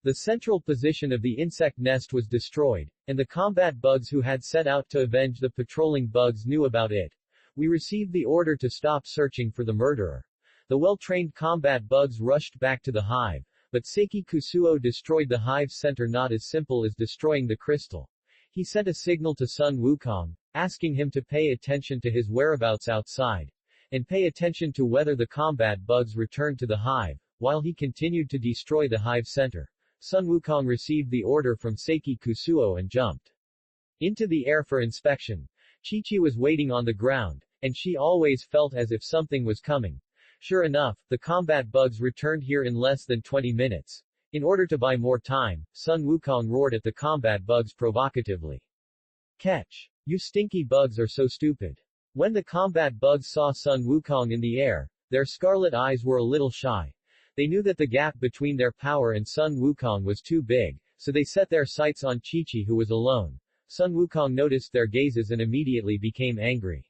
The central position of the insect nest was destroyed, and the combat bugs who had set out to avenge the patrolling bugs knew about it. We received the order to stop searching for the murderer. The well-trained combat bugs rushed back to the hive, but Seiki Kusuo destroyed the hive's center not as simple as destroying the crystal. He sent a signal to Sun Wukong, asking him to pay attention to his whereabouts outside, and pay attention to whether the combat bugs returned to the hive. While he continued to destroy the hive center, Sun Wukong received the order from Seiki Kusuo and jumped into the air for inspection. Chi-Chi was waiting on the ground, and she always felt as if something was coming. Sure enough, the combat bugs returned here in less than 20 minutes. In order to buy more time, Sun Wukong roared at the combat bugs provocatively. Catch! You stinky bugs are so stupid. When the combat bugs saw Sun Wukong in the air, their scarlet eyes were a little shy. They knew that the gap between their power and Sun Wukong was too big, so they set their sights on Chi-Chi, who was alone. Sun Wukong noticed their gazes and immediately became angry.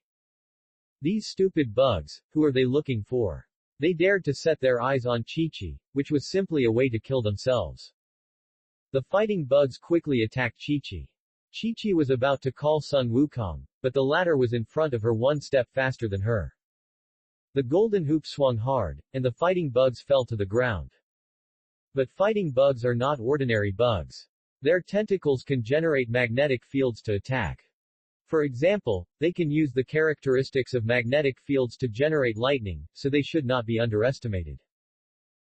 These stupid bugs, who are they looking for? They dared to set their eyes on Chi-Chi, which was simply a way to kill themselves. The fighting bugs quickly attacked Chi-Chi. Chi-Chi was about to call Sun Wukong, but the latter was in front of her one step faster than her. The golden hoop swung hard, and the fighting bugs fell to the ground. But fighting bugs are not ordinary bugs. Their tentacles can generate magnetic fields to attack. For example, they can use the characteristics of magnetic fields to generate lightning, so they should not be underestimated.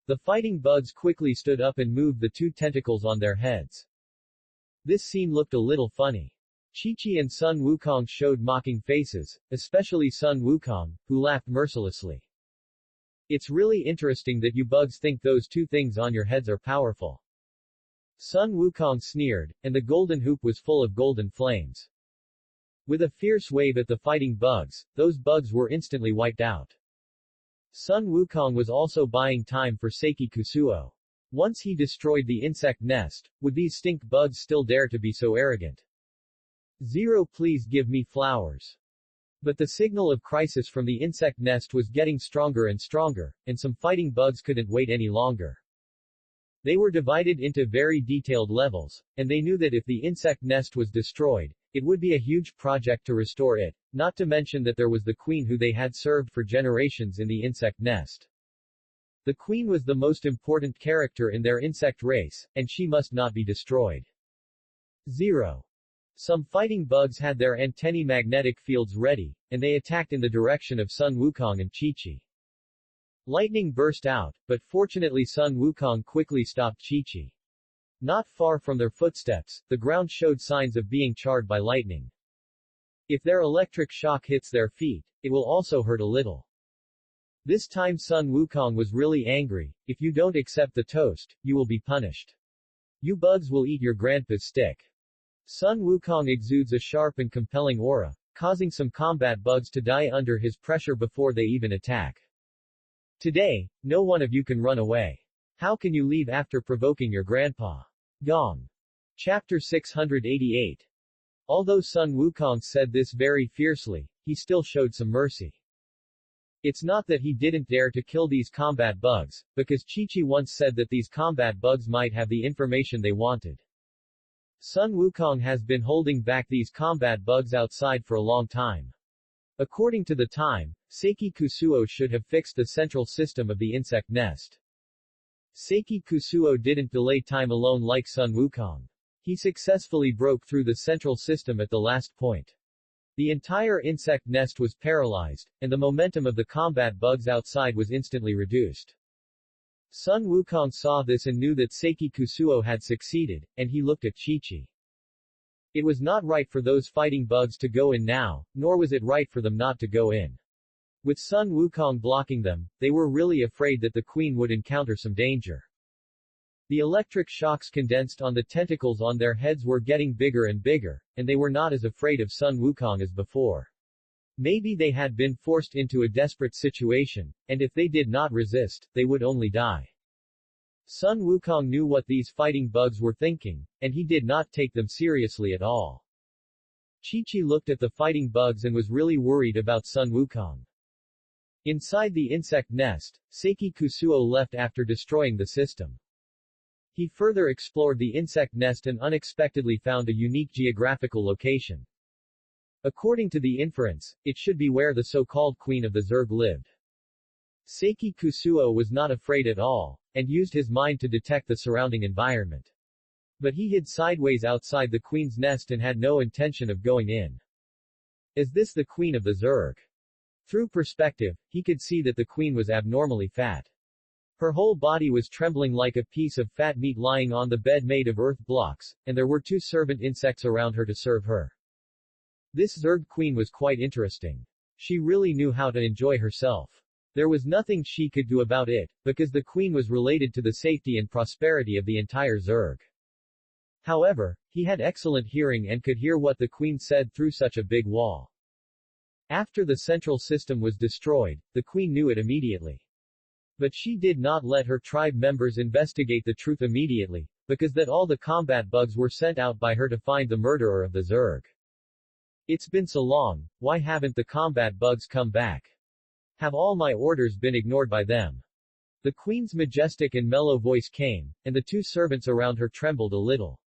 The fighting bugs quickly stood up and moved the two tentacles on their heads. This scene looked a little funny. Chi-Chi and Sun Wukong showed mocking faces, especially Sun Wukong, who laughed mercilessly. It's really interesting that you bugs think those two things on your heads are powerful. Sun Wukong sneered, and the golden hoop was full of golden flames. With a fierce wave at the fighting bugs, those bugs were instantly wiped out. Sun Wukong was also buying time for Seiki Kusuo. Once he destroyed the insect nest, would these stink bugs still dare to be so arrogant? Zero, please give me flowers. But the signal of crisis from the insect nest was getting stronger and stronger, and some fighting bugs couldn't wait any longer. They were divided into very detailed levels, and they knew that if the insect nest was destroyed, it would be a huge project to restore it, not to mention that there was the queen who they had served for generations in the insect nest. The queen was the most important character in their insect race, and she must not be destroyed. 0. Some fighting bugs had their antennae magnetic fields ready, and they attacked in the direction of Sun Wukong and Chi-Chi. Lightning burst out, but fortunately Sun Wukong quickly stopped Chi-Chi. Not far from their footsteps, the ground showed signs of being charred by lightning. If their electric shock hits their feet, it will also hurt a little. This time Sun Wukong was really angry. If you don't accept the toast, you will be punished. You bugs will eat your grandpa's stick. Sun Wukong exudes a sharp and compelling aura, causing some combat bugs to die under his pressure before they even attack. Today, no one of you can run away. How can you leave after provoking your grandpa? Gong. Chapter 688. Although Sun Wukong said this very fiercely, he still showed some mercy. It's not that he didn't dare to kill these combat bugs, because Chi-Chi once said that these combat bugs might have the information they wanted. Sun Wukong has been holding back these combat bugs outside for a long time. According to the time, Seiki Kusuo should have fixed the central system of the insect nest. Seiki Kusuo didn't delay time alone like Sun Wukong. He successfully broke through the central system at the last point. The entire insect nest was paralyzed, and the momentum of the combat bugs outside was instantly reduced. Sun Wukong saw this and knew that Seiki Kusuo had succeeded, and he looked at Chi-Chi. It was not right for those fighting bugs to go in now, nor was it right for them not to go in. With Sun Wukong blocking them, they were really afraid that the queen would encounter some danger. The electric shocks condensed on the tentacles on their heads were getting bigger and bigger, and they were not as afraid of Sun Wukong as before. Maybe they had been forced into a desperate situation, and if they did not resist, they would only die. Sun Wukong knew what these fighting bugs were thinking, and he did not take them seriously at all. Chi-Chi looked at the fighting bugs and was really worried about Sun Wukong. Inside the insect nest, Seiki Kusuo left after destroying the system. He further explored the insect nest and unexpectedly found a unique geographical location. According to the inference, it should be where the so-called Queen of the Zerg lived. Seiki Kusuo was not afraid at all, and used his mind to detect the surrounding environment. But he hid sideways outside the queen's nest and had no intention of going in. Is this the queen of the Zerg? Through perspective, he could see that the queen was abnormally fat. Her whole body was trembling like a piece of fat meat lying on the bed made of earth blocks, and there were 2 servant insects around her to serve her. This Zerg queen was quite interesting. She really knew how to enjoy herself. There was nothing she could do about it, because the queen was related to the safety and prosperity of the entire Zerg. However, he had excellent hearing and could hear what the queen said through such a big wall. After the central system was destroyed, the queen knew it immediately. But she did not let her tribe members investigate the truth immediately, because that all the combat bugs were sent out by her to find the murderer of the Zerg. It's been so long, why haven't the combat bugs come back? Have all my orders been ignored by them? The queen's majestic and mellow voice came, and the 2 servants around her trembled a little.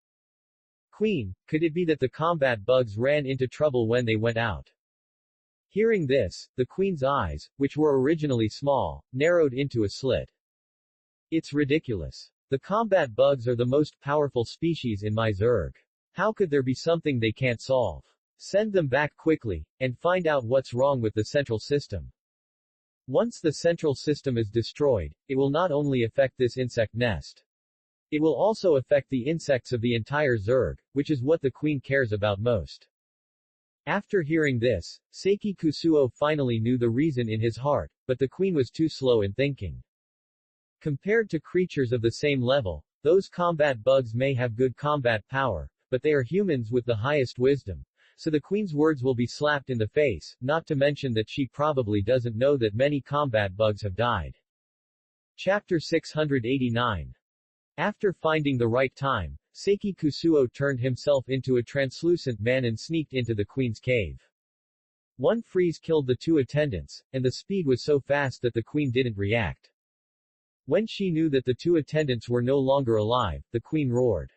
Queen, could it be that the combat bugs ran into trouble when they went out? Hearing this, the queen's eyes, which were originally small, narrowed into a slit. It's ridiculous. The combat bugs are the most powerful species in my Zerg. How could there be something they can't solve? Send them back quickly, and find out what's wrong with the central system. Once the central system is destroyed, it will not only affect this insect nest. It will also affect the insects of the entire Zerg, which is what the queen cares about most. After hearing this, Seiki Kusuo finally knew the reason in his heart, but the queen was too slow in thinking. Compared to creatures of the same level, those combat bugs may have good combat power, but they are humans with the highest wisdom. So the queen's words will be slapped in the face, not to mention that she probably doesn't know that many combat bugs have died. Chapter 689. After finding the right time, Seiki Kusuo turned himself into a translucent man and sneaked into the queen's cave. One freeze killed the 2 attendants, and the speed was so fast that the queen didn't react. When she knew that the 2 attendants were no longer alive, the queen roared.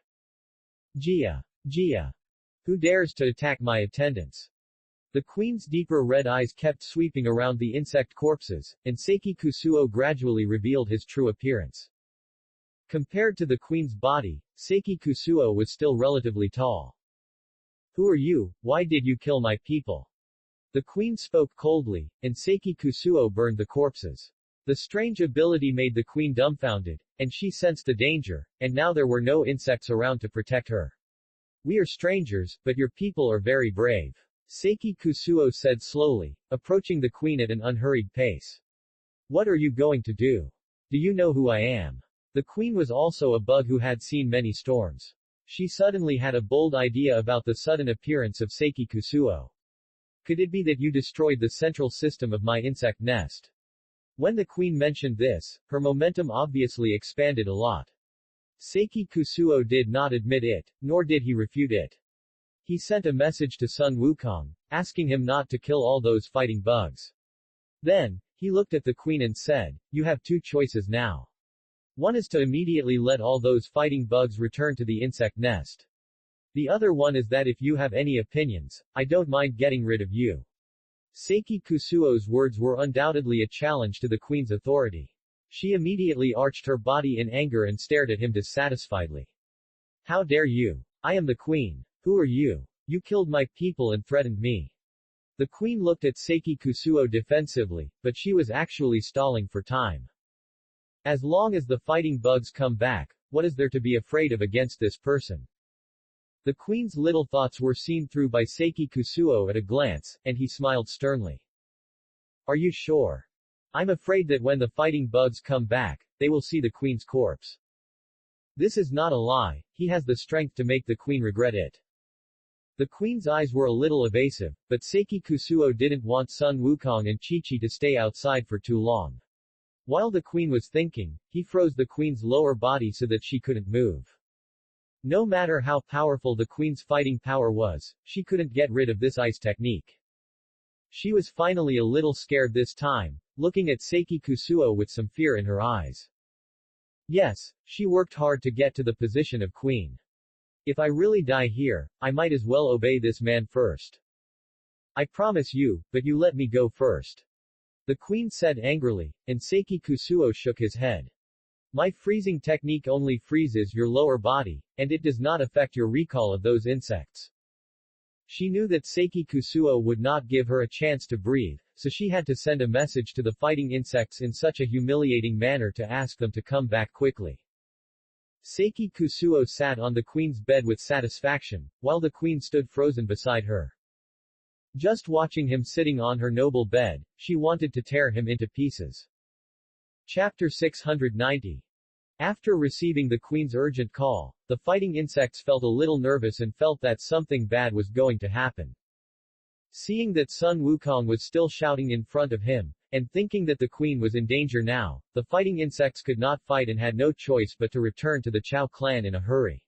Jia! Jia! Who dares to attack my attendants? The queen's deeper red eyes kept sweeping around the insect corpses, and Seiki Kusuo gradually revealed his true appearance. Compared to the queen's body, Seiki Kusuo was still relatively tall. Who are you? Why did you kill my people? The queen spoke coldly, and Seiki Kusuo burned the corpses. The strange ability made the queen dumbfounded, and she sensed the danger, and now there were no insects around to protect her. We are strangers, but your people are very brave. Seiki Kusuo said slowly, approaching the queen at an unhurried pace. What are you going to do? Do you know who I am? The queen was also a bug who had seen many storms. She suddenly had a bold idea about the sudden appearance of Seiki Kusuo. Could it be that you destroyed the central system of my insect nest? When the queen mentioned this, her momentum obviously expanded a lot. Seiki Kusuo did not admit it, nor did he refute it. He sent a message to Sun Wukong, asking him not to kill all those fighting bugs. Then, he looked at the queen and said, you have 2 choices now. One is to immediately let all those fighting bugs return to the insect nest. The other one is that if you have any opinions, I don't mind getting rid of you. Seiki Kusuo's words were undoubtedly a challenge to the queen's authority. She immediately arched her body in anger and stared at him dissatisfiedly. How dare you? I am the queen. Who are you? You killed my people and threatened me. The queen looked at Seiki Kusuo defensively, but she was actually stalling for time. As long as the fighting bugs come back, what is there to be afraid of against this person? The queen's little thoughts were seen through by Seiki Kusuo at a glance, and he smiled sternly. Are you sure? I'm afraid that when the fighting bugs come back, they will see the queen's corpse. This is not a lie, he has the strength to make the queen regret it. The queen's eyes were a little evasive, but Seiki Kusuo didn't want Sun Wukong and Chi-Chi to stay outside for too long. While the queen was thinking, he froze the queen's lower body so that she couldn't move. No matter how powerful the queen's fighting power was, she couldn't get rid of this ice technique. She was finally a little scared this time, looking at Seiki Kusuo with some fear in her eyes. Yes, she worked hard to get to the position of queen. If I really die here, I might as well obey this man first. I promise you, but you let me go first. The queen said angrily, and Seiki Kusuo shook his head. My freezing technique only freezes your lower body, and it does not affect your recall of those insects. She knew that Seiki Kusuo would not give her a chance to breathe, so she had to send a message to the fighting insects in such a humiliating manner to ask them to come back quickly. Seiki Kusuo sat on the queen's bed with satisfaction, while the queen stood frozen beside her. Just watching him sitting on her noble bed, she wanted to tear him into pieces. Chapter 690. After receiving the queen's urgent call, the fighting insects felt a little nervous and felt that something bad was going to happen. Seeing that Sun Wukong was still shouting in front of him, and thinking that the queen was in danger now, the fighting insects could not fight and had no choice but to return to the Chao clan in a hurry.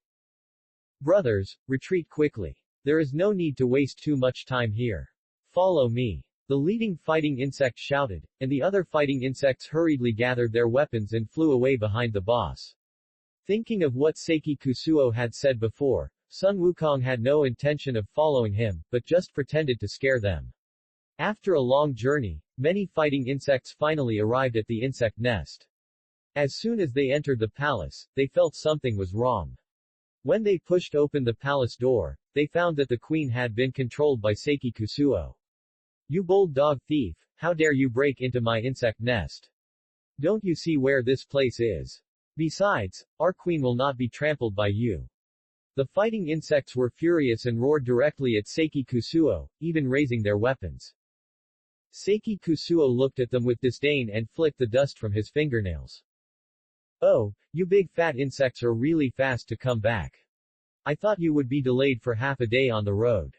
Brothers, retreat quickly. There is no need to waste too much time here. Follow me. The leading fighting insect shouted, and the other fighting insects hurriedly gathered their weapons and flew away behind the boss. Thinking of what Seiki Kusuo had said before, Sun Wukong had no intention of following him, but just pretended to scare them. After a long journey, many fighting insects finally arrived at the insect nest. As soon as they entered the palace, they felt something was wrong. When they pushed open the palace door, they found that the queen had been controlled by Seiki Kusuo. You bold dog thief, how dare you break into my insect nest? Don't you see where this place is? Besides, our queen will not be trampled by you. The fighting insects were furious and roared directly at Seiki Kusuo, even raising their weapons. Seiki Kusuo looked at them with disdain and flicked the dust from his fingernails. Oh, you big fat insects are really fast to come back. I thought you would be delayed for half a day on the road.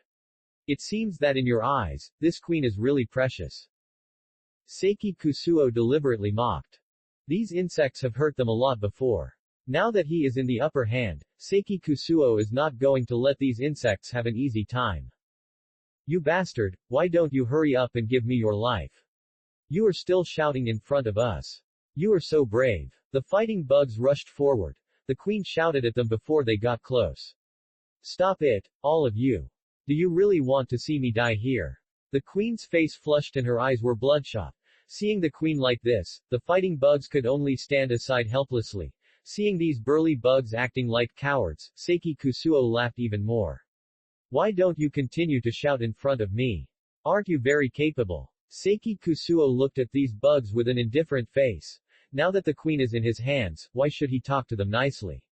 It seems that in your eyes, this queen is really precious. Seiki Kusuo deliberately mocked. These insects have hurt them a lot before. Now that he is in the upper hand, Seiki Kusuo is not going to let these insects have an easy time. You bastard, why don't you hurry up and give me your life? You are still shouting in front of us. You are so brave. The fighting bugs rushed forward. The queen shouted at them before they got close. Stop it, all of you. Do you really want to see me die here? The queen's face flushed and her eyes were bloodshot. Seeing the queen like this, the fighting bugs could only stand aside helplessly. Seeing these burly bugs acting like cowards, Seiki Kusuo laughed even more. Why don't you continue to shout in front of me? Aren't you very capable? Seiki Kusuo looked at these bugs with an indifferent face. Now that the queen is in his hands, why should he talk to them nicely?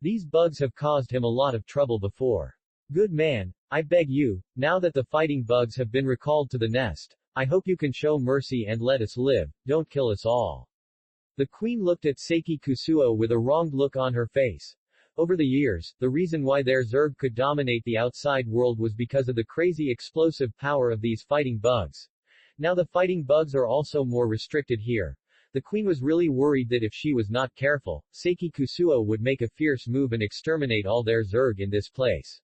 These bugs have caused him a lot of trouble before. Good man, I beg you, now that the fighting bugs have been recalled to the nest, I hope you can show mercy and let us live, don't kill us all. The queen looked at Seiki Kusuo with a wronged look on her face. Over the years, the reason why their Zerg could dominate the outside world was because of the crazy explosive power of these fighting bugs. Now the fighting bugs are also more restricted here. The queen was really worried that if she was not careful, Seiki Kusuo would make a fierce move and exterminate all their Zerg in this place.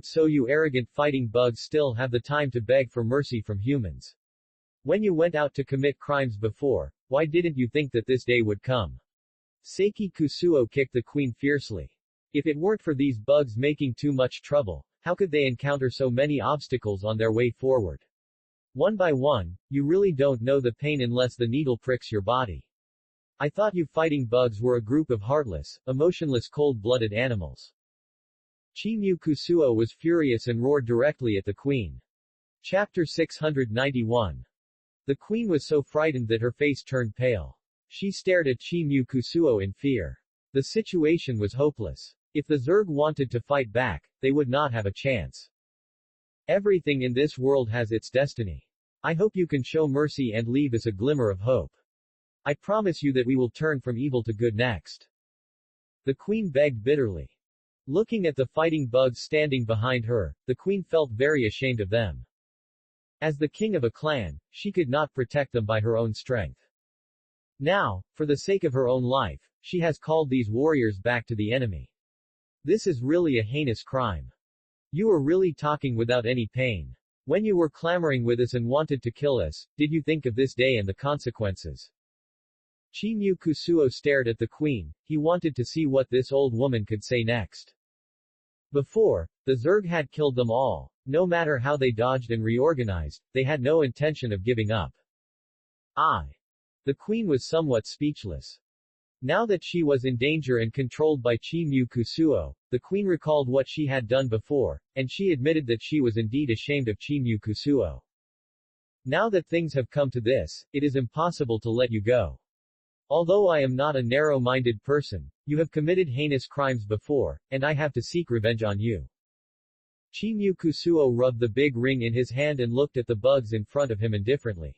So you arrogant fighting bugs still have the time to beg for mercy from humans. When you went out to commit crimes before, why didn't you think that this day would come? Seiki Kusuo kicked the queen fiercely. If it weren't for these bugs making too much trouble, how could they encounter so many obstacles on their way forward? One by one, you really don't know the pain unless the needle pricks your body. I thought you fighting bugs were a group of heartless, emotionless cold-blooded animals. Chimyu Kusuo was furious and roared directly at the queen. Chapter 691. The queen was so frightened that her face turned pale. She stared at Chimyu Kusuo in fear. The situation was hopeless. If the Zerg wanted to fight back, they would not have a chance. Everything in this world has its destiny. I hope you can show mercy and leave us a glimmer of hope. I promise you that we will turn from evil to good next. The queen begged bitterly. Looking at the fighting bugs standing behind her, the queen felt very ashamed of them. As the king of a clan, she could not protect them by her own strength. Now, for the sake of her own life, she has called these warriors back to the enemy. This is really a heinous crime. You are really talking without any pain. When you were clamoring with us and wanted to kill us, did you think of this day and the consequences? Chimyu Kusuo stared at the queen. He wanted to see what this old woman could say next. Before, the Zerg had killed them all. No matter how they dodged and reorganized, they had no intention of giving up. The queen was somewhat speechless. Now that she was in danger and controlled by Chi-Mu Kusuo, the queen recalled what she had done before, and she admitted that she was indeed ashamed of Chi-Mu Kusuo. Now that things have come to this, it is impossible to let you go. Although I am not a narrow-minded person, you have committed heinous crimes before, and I have to seek revenge on you. Chi-Mu Kusuo rubbed the big ring in his hand and looked at the bugs in front of him indifferently.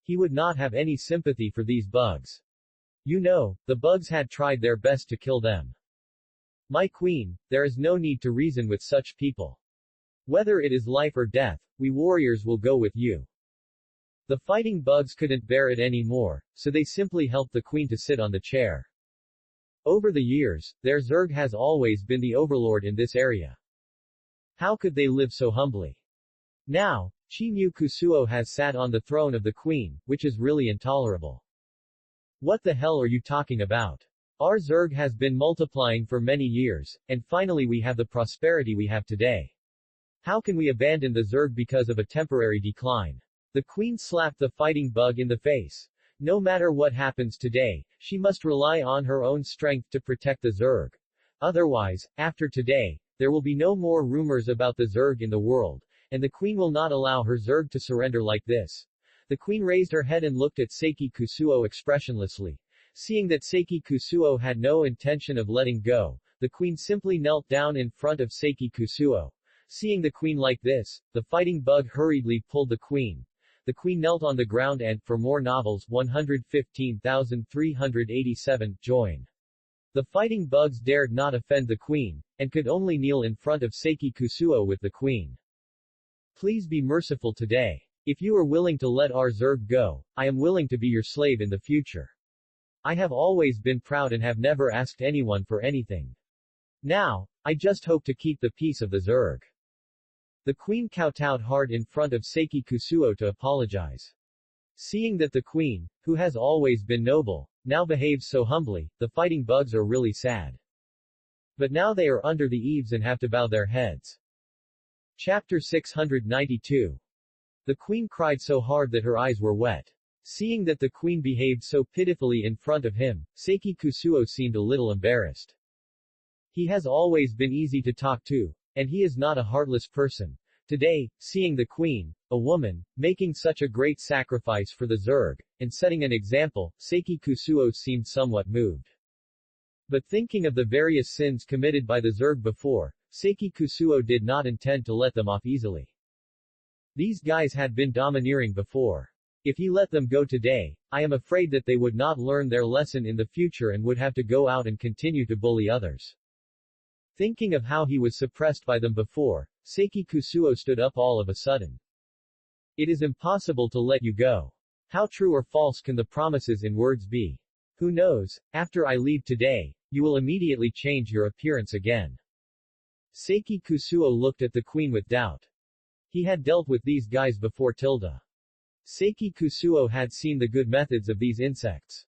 He would not have any sympathy for these bugs. You know, the bugs had tried their best to kill them. My queen, there is no need to reason with such people. Whether it is life or death, we warriors will go with you. The fighting bugs couldn't bear it anymore, so they simply helped the queen to sit on the chair. Over the years, their Zerg has always been the overlord in this area. How could they live so humbly? Now, Chi-Mu Kusuo has sat on the throne of the queen, which is really intolerable. What the hell are you talking about? Our Zerg has been multiplying for many years, and finally we have the prosperity we have today. How can we abandon the Zerg because of a temporary decline? The queen slapped the fighting bug in the face. No matter what happens today, she must rely on her own strength to protect the Zerg. Otherwise, after today, there will be no more rumors about the Zerg in the world, and the queen will not allow her Zerg to surrender like this. The queen raised her head and looked at Seiki Kusuo expressionlessly. Seeing that Seiki Kusuo had no intention of letting go, the queen simply knelt down in front of Seiki Kusuo. Seeing the queen like this, the fighting bug hurriedly pulled the queen. The queen knelt on the ground and, for more novels, 115,387, join. The fighting bugs dared not offend the queen, and could only kneel in front of Seiki Kusuo with the queen. Please be merciful today. If you are willing to let our Zerg go, I am willing to be your slave in the future. I have always been proud and have never asked anyone for anything. Now, I just hope to keep the peace of the Zerg. The queen kowtowed hard in front of Seiki Kusuo to apologize. Seeing that the queen, who has always been noble, now behaves so humbly, the fighting bugs are really sad. But now they are under the eaves and have to bow their heads. Chapter 692. The queen cried so hard that her eyes were wet. Seeing that the queen behaved so pitifully in front of him, Seiki Kusuo seemed a little embarrassed. He has always been easy to talk to, and he is not a heartless person. Today, seeing the queen, a woman, making such a great sacrifice for the Zerg, and setting an example, Seiki Kusuo seemed somewhat moved. But thinking of the various sins committed by the Zerg before, Seiki Kusuo did not intend to let them off easily. These guys had been domineering before. If he let them go today, I am afraid that they would not learn their lesson in the future and would have to go out and continue to bully others. Thinking of how he was suppressed by them before, Seiki Kusuo stood up all of a sudden. It is impossible to let you go. How true or false can the promises in words be? Who knows, after I leave today, you will immediately change your appearance again. Seiki Kusuo looked at the queen with doubt. He had dealt with these guys before tilde. Seiki Kusuo had seen the good methods of these insects.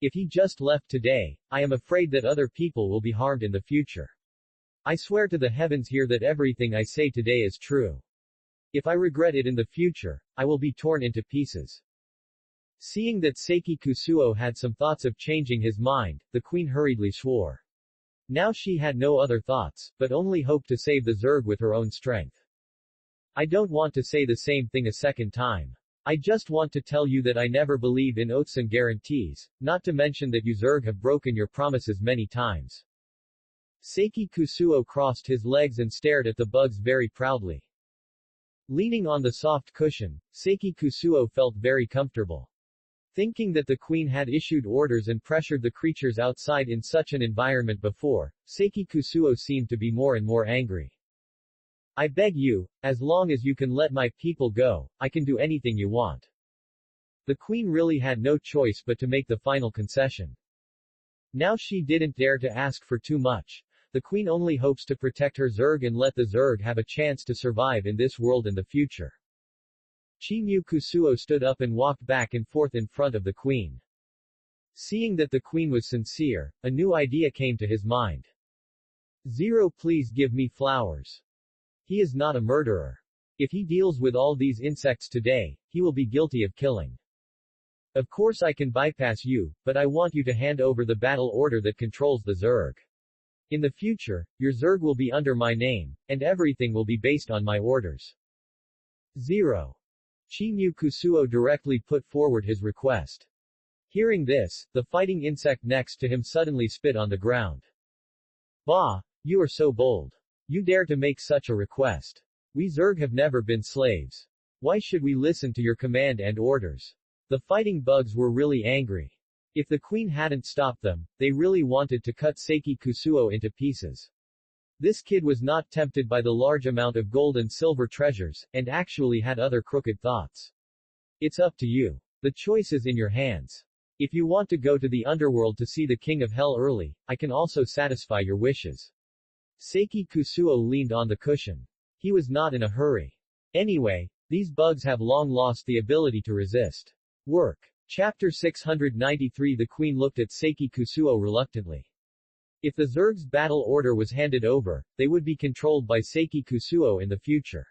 If he just left today, I am afraid that other people will be harmed in the future. I swear to the heavens here that everything I say today is true. If I regret it in the future, I will be torn into pieces. Seeing that Seiki Kusuo had some thoughts of changing his mind, the queen hurriedly swore. Now she had no other thoughts, but only hoped to save the Zerg with her own strength. I don't want to say the same thing a second time. I just want to tell you that I never believe in oaths and guarantees, not to mention that you Zerg have broken your promises many times. Seiki Kusuo crossed his legs and stared at the bugs very proudly. Leaning on the soft cushion, Seiki Kusuo felt very comfortable. Thinking that the queen had issued orders and pressured the creatures outside in such an environment before, Seiki Kusuo seemed to be more and more angry. I beg you, as long as you can let my people go, I can do anything you want. The queen really had no choice but to make the final concession. Now she didn't dare to ask for too much. The queen only hopes to protect her Zerg and let the Zerg have a chance to survive in this world in the future. Chi-Mu Kusuo stood up and walked back and forth in front of the queen. Seeing that the queen was sincere, a new idea came to his mind. Zero, please give me flowers. He is not a murderer. If he deals with all these insects today, he will be guilty of killing. Of course I can bypass you, but I want you to hand over the battle order that controls the Zerg. In the future, your Zerg will be under my name, and everything will be based on my orders. 0. Chi-Mu Kusuo directly put forward his request. Hearing this, the fighting insect next to him suddenly spit on the ground. Bah! You are so bold. You dare to make such a request. We Zerg have never been slaves. Why should we listen to your command and orders? The fighting bugs were really angry. If the queen hadn't stopped them, they really wanted to cut Seiki Kusuo into pieces. This kid was not tempted by the large amount of gold and silver treasures, and actually had other crooked thoughts. It's up to you. The choice is in your hands. If you want to go to the underworld to see the king of hell early, I can also satisfy your wishes. Seiki Kusuo leaned on the cushion. He was not in a hurry. Anyway, these bugs have long lost the ability to resist. Work. Chapter 693. The queen looked at Seiki Kusuo reluctantly. If the Zerg's battle order was handed over, they would be controlled by Seiki Kusuo in the future.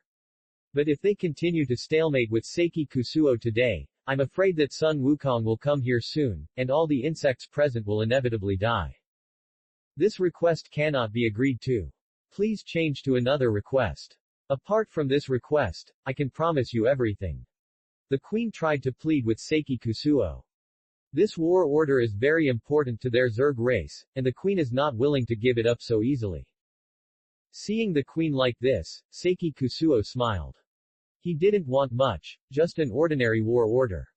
But if they continue to stalemate with Seiki Kusuo today, I'm afraid that Sun Wukong will come here soon, and all the insects present will inevitably die. This request cannot be agreed to. Please change to another request. Apart from this request, I can promise you everything. The queen tried to plead with Seiki Kusuo. This war order is very important to their Zerg race, and the queen is not willing to give it up so easily. Seeing the queen like this, Seiki Kusuo smiled. He didn't want much, just an ordinary war order.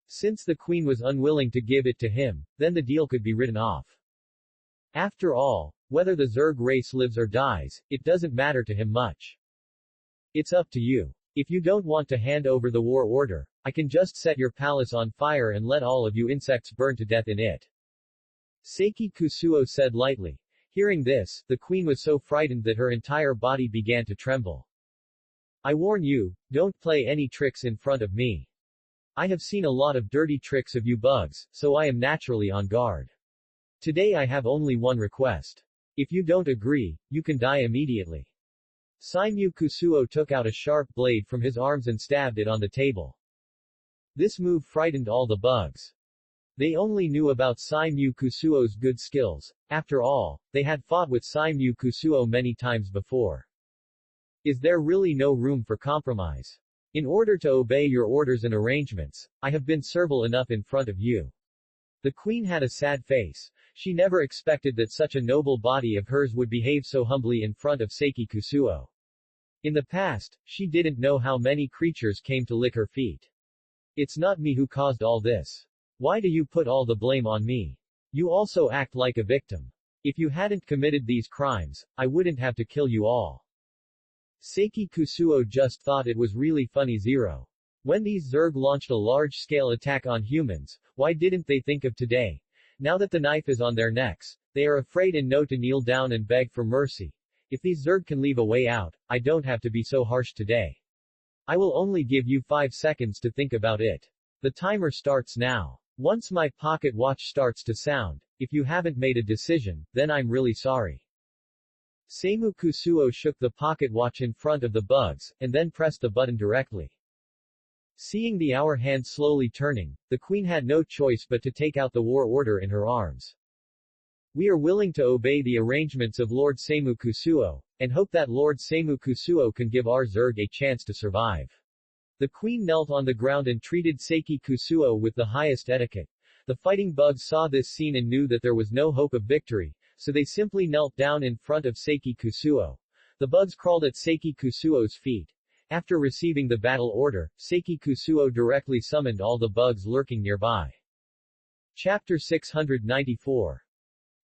Since the queen was unwilling to give it to him, then the deal could be written off. After all, whether the Zerg race lives or dies, it doesn't matter to him much. It's up to you. If you don't want to hand over the war order, I can just set your palace on fire and let all of you insects burn to death in it. Seiki Kusuo said lightly. Hearing this, the queen was so frightened that her entire body began to tremble. I warn you, don't play any tricks in front of me. I have seen a lot of dirty tricks of you bugs, so I am naturally on guard. Today I have only one request. If you don't agree, you can die immediately. Chi-Mu Kusuo took out a sharp blade from his arms and stabbed it on the table. This move frightened all the bugs. They only knew about Chi-Mu Kusuo's good skills. After all, they had fought with Chi-Mu Kusuo many times before. Is there really no room for compromise? In order to obey your orders and arrangements, I have been servile enough in front of you. The queen had a sad face. She never expected that such a noble body of hers would behave so humbly in front of Seiki Kusuo. In the past, she didn't know how many creatures came to lick her feet. It's not me who caused all this. Why do you put all the blame on me? You also act like a victim. If you hadn't committed these crimes, I wouldn't have to kill you all. Seiki Kusuo just thought it was really funny. 0. When these Zerg launched a large-scale attack on humans, why didn't they think of today? Now that the knife is on their necks, they are afraid and know to kneel down and beg for mercy. If these Zerg can leave a way out, I don't have to be so harsh today. I will only give you 5 seconds to think about it. The timer starts now. Once my pocket watch starts to sound, if you haven't made a decision, then I'm really sorry. Seimu Kusuo shook the pocket watch in front of the bugs, and then pressed the button directly. Seeing the hour hand slowly turning, the queen had no choice but to take out the war order in her arms. We are willing to obey the arrangements of Lord Seimu Kusuo, and hope that Lord Seimu Kusuo can give our Zerg a chance to survive. The queen knelt on the ground and treated Seiki Kusuo with the highest etiquette. The fighting bugs saw this scene and knew that there was no hope of victory, so they simply knelt down in front of Seiki Kusuo. The bugs crawled at Seiki Kusuo's feet. After receiving the battle order, Seiki Kusuo directly summoned all the bugs lurking nearby. Chapter 694.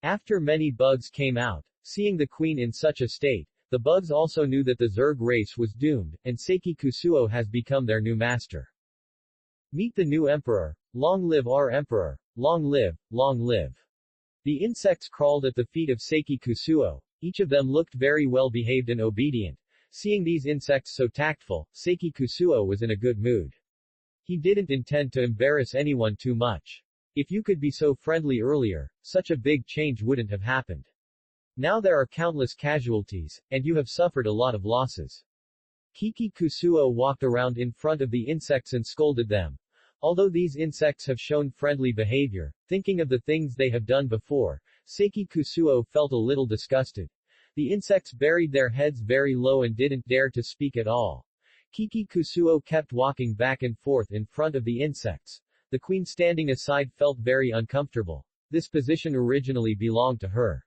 After many bugs came out, seeing the queen in such a state, the bugs also knew that the Zerg race was doomed, and Seiki Kusuo has become their new master. Meet the new emperor. Long live our emperor. Long live, long live. The insects crawled at the feet of Seiki Kusuo. Each of them looked very well behaved and obedient. Seeing these insects so tactful, Seiki Kusuo was in a good mood. He didn't intend to embarrass anyone too much. If you could be so friendly earlier, such a big change wouldn't have happened. Now there are countless casualties, and you have suffered a lot of losses. Kiki Kusuo walked around in front of the insects and scolded them. Although these insects have shown friendly behavior, thinking of the things they have done before, Seiki Kusuo felt a little disgusted. The insects buried their heads very low and didn't dare to speak at all. Kiki Kusuo kept walking back and forth in front of the insects. The queen standing aside felt very uncomfortable. This position originally belonged to her.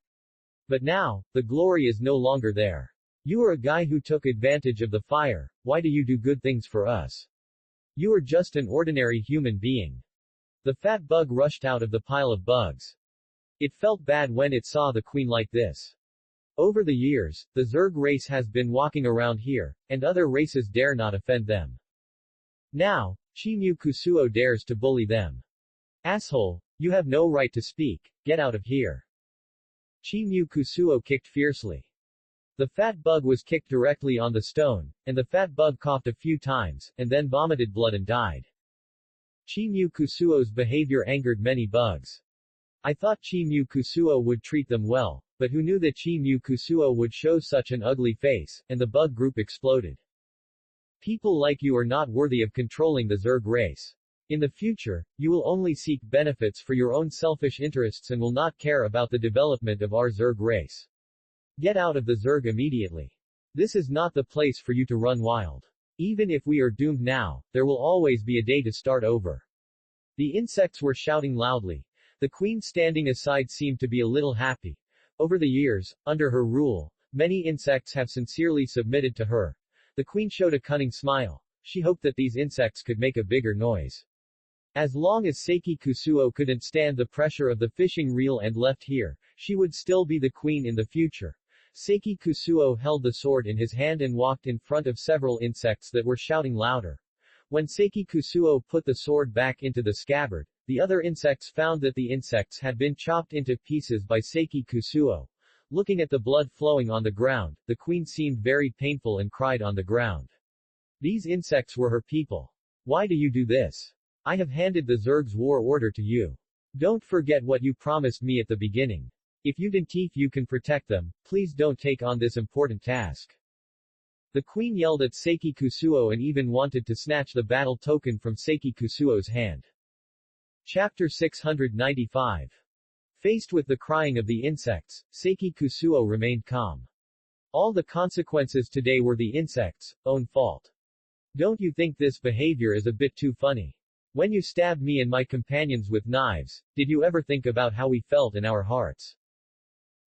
But now, the glory is no longer there. You are a guy who took advantage of the fire, why do you do good things for us? You are just an ordinary human being. The fat bug rushed out of the pile of bugs. It felt bad when it saw the queen like this. Over the years, the Zerg race has been walking around here, and other races dare not offend them. Now, Chimu Kusuo dares to bully them. Asshole, you have no right to speak, get out of here. Chimu Kusuo kicked fiercely. The fat bug was kicked directly on the stone, and the fat bug coughed a few times, and then vomited blood and died. Chimu Kusuo's behavior angered many bugs. I thought Chimu Kusuo would treat them well, but who knew that Chimu Kusuo would show such an ugly face, and the bug group exploded. People like you are not worthy of controlling the Zerg race. In the future, you will only seek benefits for your own selfish interests and will not care about the development of our Zerg race. Get out of the Zerg immediately. This is not the place for you to run wild. Even if we are doomed now, there will always be a day to start over. The insects were shouting loudly. The queen standing aside seemed to be a little happy. Over the years, under her rule, many insects have sincerely submitted to her. The queen showed a cunning smile. She hoped that these insects could make a bigger noise. As long as Seiki Kusuo couldn't stand the pressure of the fishing reel and left here, she would still be the queen in the future. Seiki Kusuo held the sword in his hand and walked in front of several insects that were shouting louder. When Seiki Kusuo put the sword back into the scabbard, the other insects found that the insects had been chopped into pieces by Seiki Kusuo. Looking at the blood flowing on the ground, the queen seemed very painful and cried on the ground. These insects were her people. Why do you do this? I have handed the Zerg's war order to you. Don't forget what you promised me at the beginning. If you can protect them, please don't take on this important task. The queen yelled at Seiki Kusuo and even wanted to snatch the battle token from Seiki Kusuo's hand. Chapter 695. Faced with the crying of the insects, Seiki Kusuo remained calm. All the consequences today were the insects' own fault. Don't you think this behavior is a bit too funny? When you stabbed me and my companions with knives, did you ever think about how we felt in our hearts?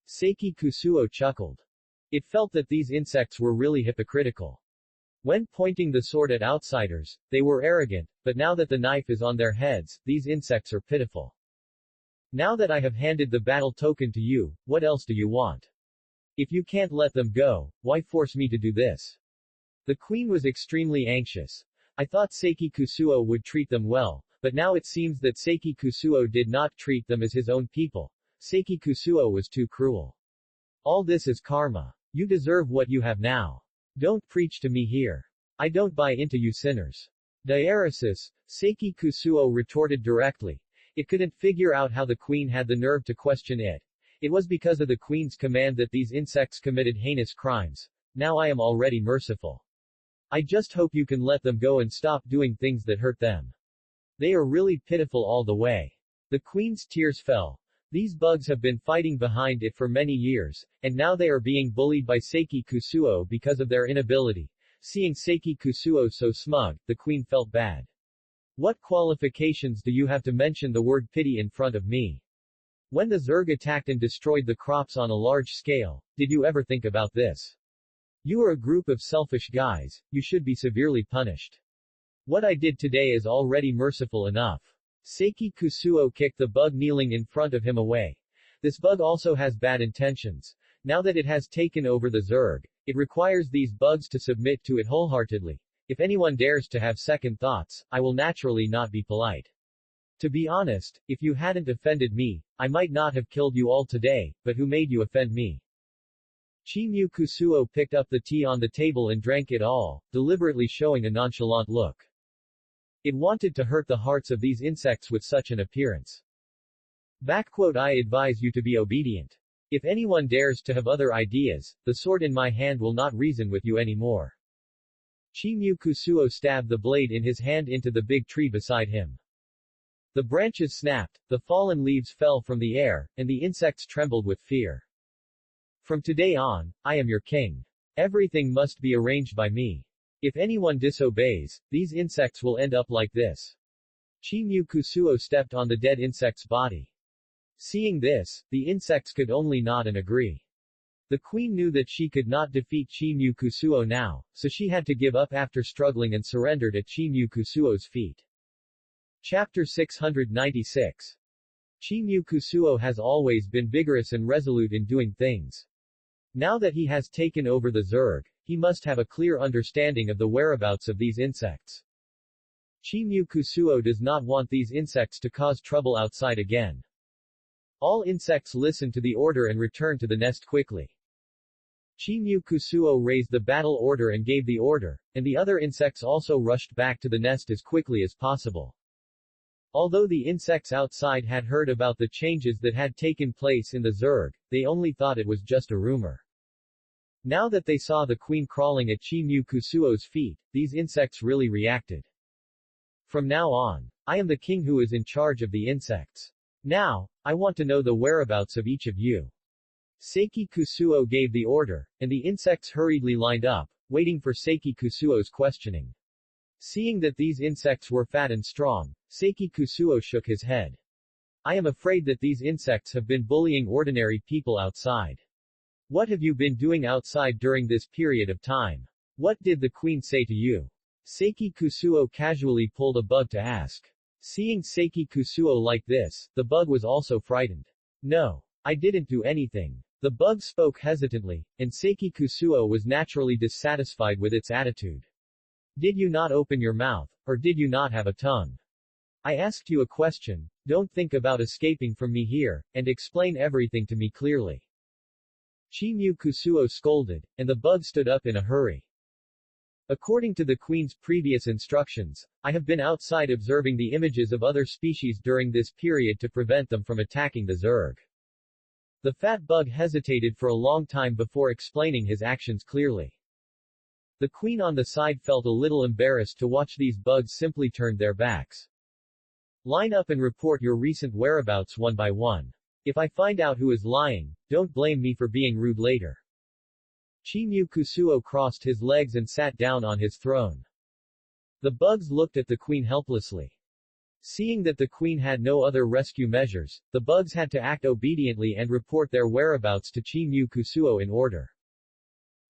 Seiki Kusuo chuckled. It felt that these insects were really hypocritical. When pointing the sword at outsiders, they were arrogant, but now that the knife is on their heads, these insects are pitiful. Now that I have handed the battle token to you, what else do you want? If you can't let them go, why force me to do this? The queen was extremely anxious. I thought Seiki Kusuo would treat them well, but now it seems that Seiki Kusuo did not treat them as his own people. Seiki Kusuo was too cruel. All this is karma. You deserve what you have now. Don't preach to me here. I don't buy into you sinners. Diaresis, Seiki Kusuo retorted directly. It couldn't figure out how the queen had the nerve to question it. It was because of the queen's command that these insects committed heinous crimes. Now I am already merciful. I just hope you can let them go and stop doing things that hurt them. They are really pitiful all the way. The queen's tears fell. These bugs have been fighting behind it for many years, and now they are being bullied by Seiki Kusuo because of their inability. Seeing Seiki Kusuo so smug, the queen felt bad. What qualifications do you have to mention the word pity in front of me? When the Zerg attacked and destroyed the crops on a large scale, did you ever think about this? You are a group of selfish guys, you should be severely punished. What I did today is already merciful enough. Seiki Kusuo kicked the bug kneeling in front of him away. This bug also has bad intentions. Now that it has taken over the Zerg, it requires these bugs to submit to it wholeheartedly. If anyone dares to have second thoughts, I will naturally not be polite. To be honest, if you hadn't offended me, I might not have killed you all today, but who made you offend me? Chimu Kusuo picked up the tea on the table and drank it all, deliberately showing a nonchalant look. It wanted to hurt the hearts of these insects with such an appearance. I advise you to be obedient. If anyone dares to have other ideas, the sword in my hand will not reason with you anymore. Chimu Kusuo stabbed the blade in his hand into the big tree beside him. The branches snapped, the fallen leaves fell from the air, and the insects trembled with fear. From today on, I am your king. Everything must be arranged by me. If anyone disobeys, these insects will end up like this. Chimyu Kusuo stepped on the dead insect's body. Seeing this, the insects could only nod and agree. The queen knew that she could not defeat Chimyu Kusuo now, so she had to give up after struggling and surrendered at Chimyu Kusuo's feet. Chapter 696. Chimyu Kusuo has always been vigorous and resolute in doing things. Now that he has taken over the Zerg, he must have a clear understanding of the whereabouts of these insects. Chimyu Kusuo does not want these insects to cause trouble outside again. All insects listen to the order and return to the nest quickly. Chimyu Kusuo raised the battle order and gave the order, and the other insects also rushed back to the nest as quickly as possible. Although the insects outside had heard about the changes that had taken place in the Zerg, they only thought it was just a rumor. Now that they saw the queen crawling at Chimyu Kusuo's feet, these insects really reacted. From now on, I am the king who is in charge of the insects. Now, I want to know the whereabouts of each of you. Seiki Kusuo gave the order, and the insects hurriedly lined up, waiting for Seiki Kusuo's questioning. Seeing that these insects were fat and strong, Seiki Kusuo shook his head. I am afraid that these insects have been bullying ordinary people outside. What have you been doing outside during this period of time? What did the queen say to you? Seiki Kusuo casually pulled a bug to ask. Seeing Seiki Kusuo like this, the bug was also frightened. No. I didn't do anything. The bug spoke hesitantly, and Seiki Kusuo was naturally dissatisfied with its attitude. Did you not open your mouth, or did you not have a tongue? I asked you a question, don't think about escaping from me here, and explain everything to me clearly. Chimyu Kusuo scolded, and the bug stood up in a hurry. According to the queen's previous instructions, I have been outside observing the images of other species during this period to prevent them from attacking the Zerg. The fat bug hesitated for a long time before explaining his actions clearly. The queen on the side felt a little embarrassed to watch these bugs simply turn their backs. Line up and report your recent whereabouts one by one. If I find out who is lying, don't blame me for being rude later. Chimyu Kusuo crossed his legs and sat down on his throne. The bugs looked at the queen helplessly. Seeing that the queen had no other rescue measures, the bugs had to act obediently and report their whereabouts to Chimyu Kusuo in order.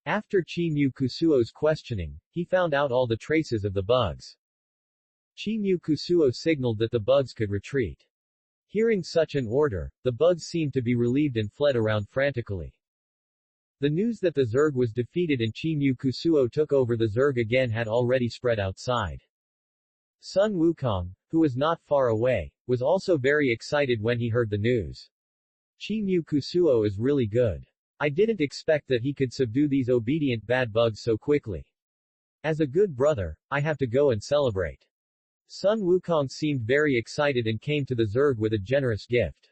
After Chimyu Kusuo's questioning, he found out all the traces of the bugs. Chimyu Kusuo signaled that the bugs could retreat. Hearing such an order, the bugs seemed to be relieved and fled around frantically. The news that the Zerg was defeated and Chimyu Kusuo took over the Zerg again had already spread outside. Sun Wukong, who was not far away, was also very excited when he heard the news. Chimyu Kusuo is really good. I didn't expect that he could subdue these obedient bad bugs so quickly. As a good brother, I have to go and celebrate. Sun Wukong seemed very excited and came to the Zerg with a generous gift.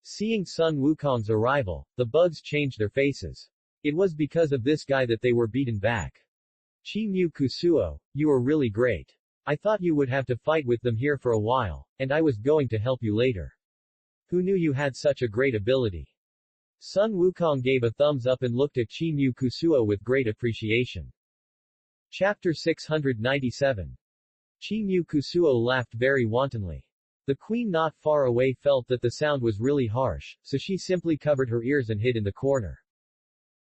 Seeing Sun Wukong's arrival, the bugs changed their faces. It was because of this guy that they were beaten back. Chimyu Kusuo, you are really great. I thought you would have to fight with them here for a while, and I was going to help you later. Who knew you had such a great ability? Sun Wukong gave a thumbs up and looked at Chimyu Kusuo with great appreciation. Chapter 697. Chimyu Kusuo laughed very wantonly. The queen not far away felt that the sound was really harsh, so she simply covered her ears and hid in the corner.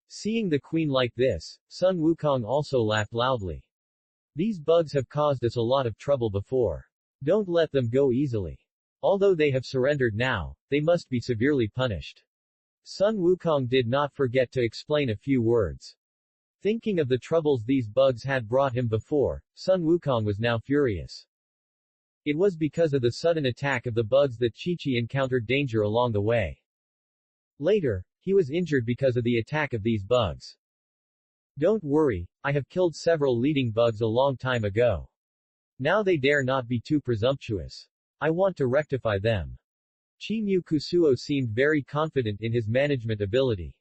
Seeing the queen like this, Sun Wukong also laughed loudly. These bugs have caused us a lot of trouble before. Don't let them go easily. Although they have surrendered now, they must be severely punished. Sun Wukong did not forget to explain a few words. Thinking of the troubles these bugs had brought him before, Sun Wukong was now furious. It was because of the sudden attack of the bugs that Chi-Chi encountered danger along the way. Later, he was injured because of the attack of these bugs. Don't worry, I have killed several leading bugs a long time ago. Now they dare not be too presumptuous. I want to rectify them. Chimyu Kusuo seemed very confident in his management ability.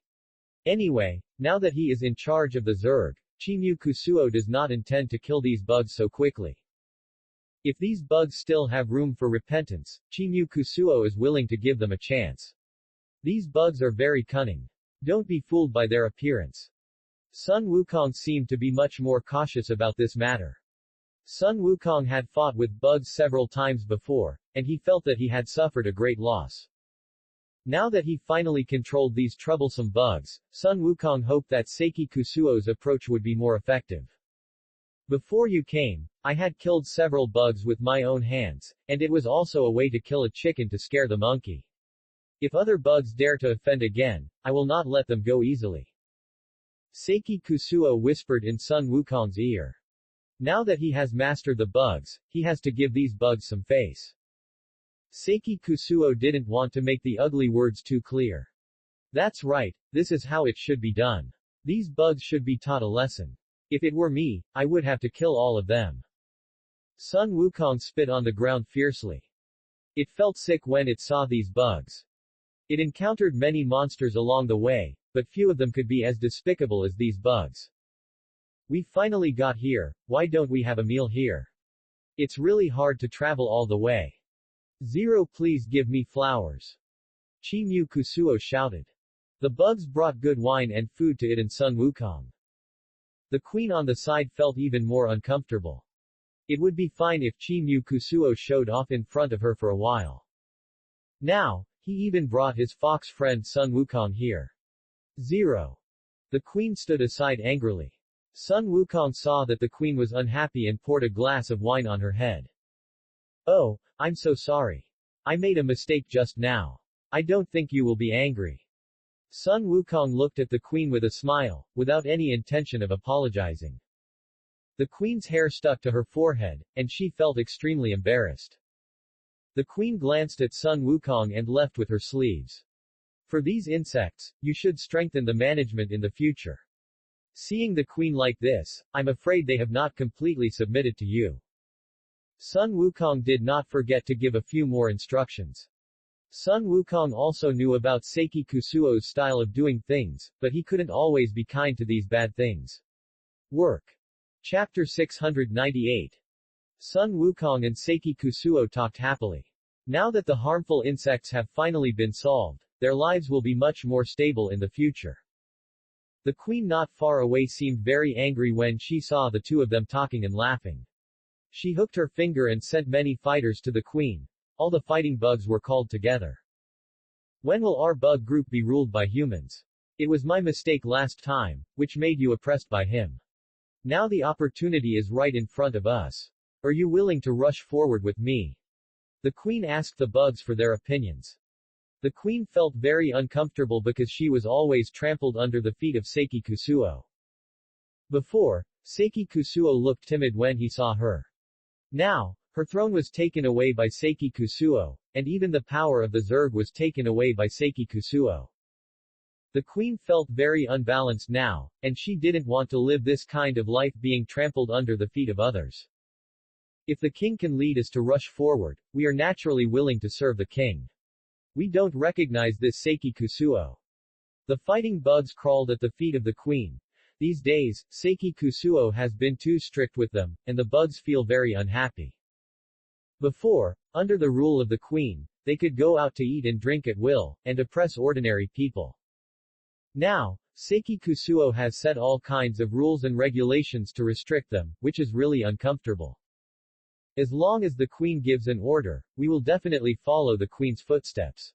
Anyway, now that he is in charge of the Zerg, Chimyu Kusuo does not intend to kill these bugs so quickly. If these bugs still have room for repentance, Chimyu Kusuo is willing to give them a chance. These bugs are very cunning. Don't be fooled by their appearance. Sun Wukong seemed to be much more cautious about this matter. Sun Wukong had fought with bugs several times before, and he felt that he had suffered a great loss. Now that he finally controlled these troublesome bugs, Sun Wukong hoped that Seiki Kusuo's approach would be more effective. Before you came, I had killed several bugs with my own hands, and it was also a way to kill a chicken to scare the monkey. If other bugs dare to offend again, I will not let them go easily. Seiki Kusuo whispered in Sun Wukong's ear. Now that he has mastered the bugs, he has to give these bugs some face. Seiki Kusuo didn't want to make the ugly words too clear. That's right, this is how it should be done. These bugs should be taught a lesson. If it were me, I would have to kill all of them. Sun Wukong spit on the ground fiercely. It felt sick when it saw these bugs. It encountered many monsters along the way, but few of them could be as despicable as these bugs. We finally got here, why don't we have a meal here? It's really hard to travel all the way. Zero, please give me flowers. Chimyu Kusuo shouted. The bugs brought good wine and food to it and Sun Wukong. The queen on the side felt even more uncomfortable. It would be fine if Chimyu Kusuo showed off in front of her for a while. Now, he even brought his fox friend Sun Wukong here. Zero. The queen stood aside angrily. Sun Wukong saw that the queen was unhappy and poured a glass of wine on her head. Oh, I'm so sorry. I made a mistake just now. I don't think you will be angry. Sun Wukong looked at the queen with a smile, without any intention of apologizing. The queen's hair stuck to her forehead, and she felt extremely embarrassed. The queen glanced at Sun Wukong and left with her sleeves. For these insects, you should strengthen the management in the future. Seeing the queen like this, I'm afraid they have not completely submitted to you. Sun Wukong did not forget to give a few more instructions. Sun Wukong also knew about Seiki Kusuo's style of doing things, but he couldn't always be kind to these bad things. Work. Chapter 698. Sun Wukong and Seiki Kusuo talked happily. Now that the harmful insects have finally been solved, their lives will be much more stable in the future. The queen not far away seemed very angry when she saw the two of them talking and laughing. She hooked her finger and sent many fighters to the queen. All the fighting bugs were called together. When will our bug group be ruled by humans? It was my mistake last time, which made you oppressed by him. Now the opportunity is right in front of us. Are you willing to rush forward with me? The queen asked the bugs for their opinions. The queen felt very uncomfortable because she was always trampled under the feet of Seiki Kusuo. Before, Seiki Kusuo looked timid when he saw her. Now, her throne was taken away by Seiki Kusuo, and even the power of the Zerg was taken away by Seiki Kusuo. The queen felt very unbalanced now, and she didn't want to live this kind of life being trampled under the feet of others. If the king can lead us to rush forward, we are naturally willing to serve the king. We don't recognize this Seiki Kusuo. The fighting bugs crawled at the feet of the queen. These days, Seiki Kusuo has been too strict with them, and the bugs feel very unhappy. Before, under the rule of the queen, they could go out to eat and drink at will, and oppress ordinary people. Now, Seiki Kusuo has set all kinds of rules and regulations to restrict them, which is really uncomfortable. As long as the queen gives an order, we will definitely follow the queen's footsteps.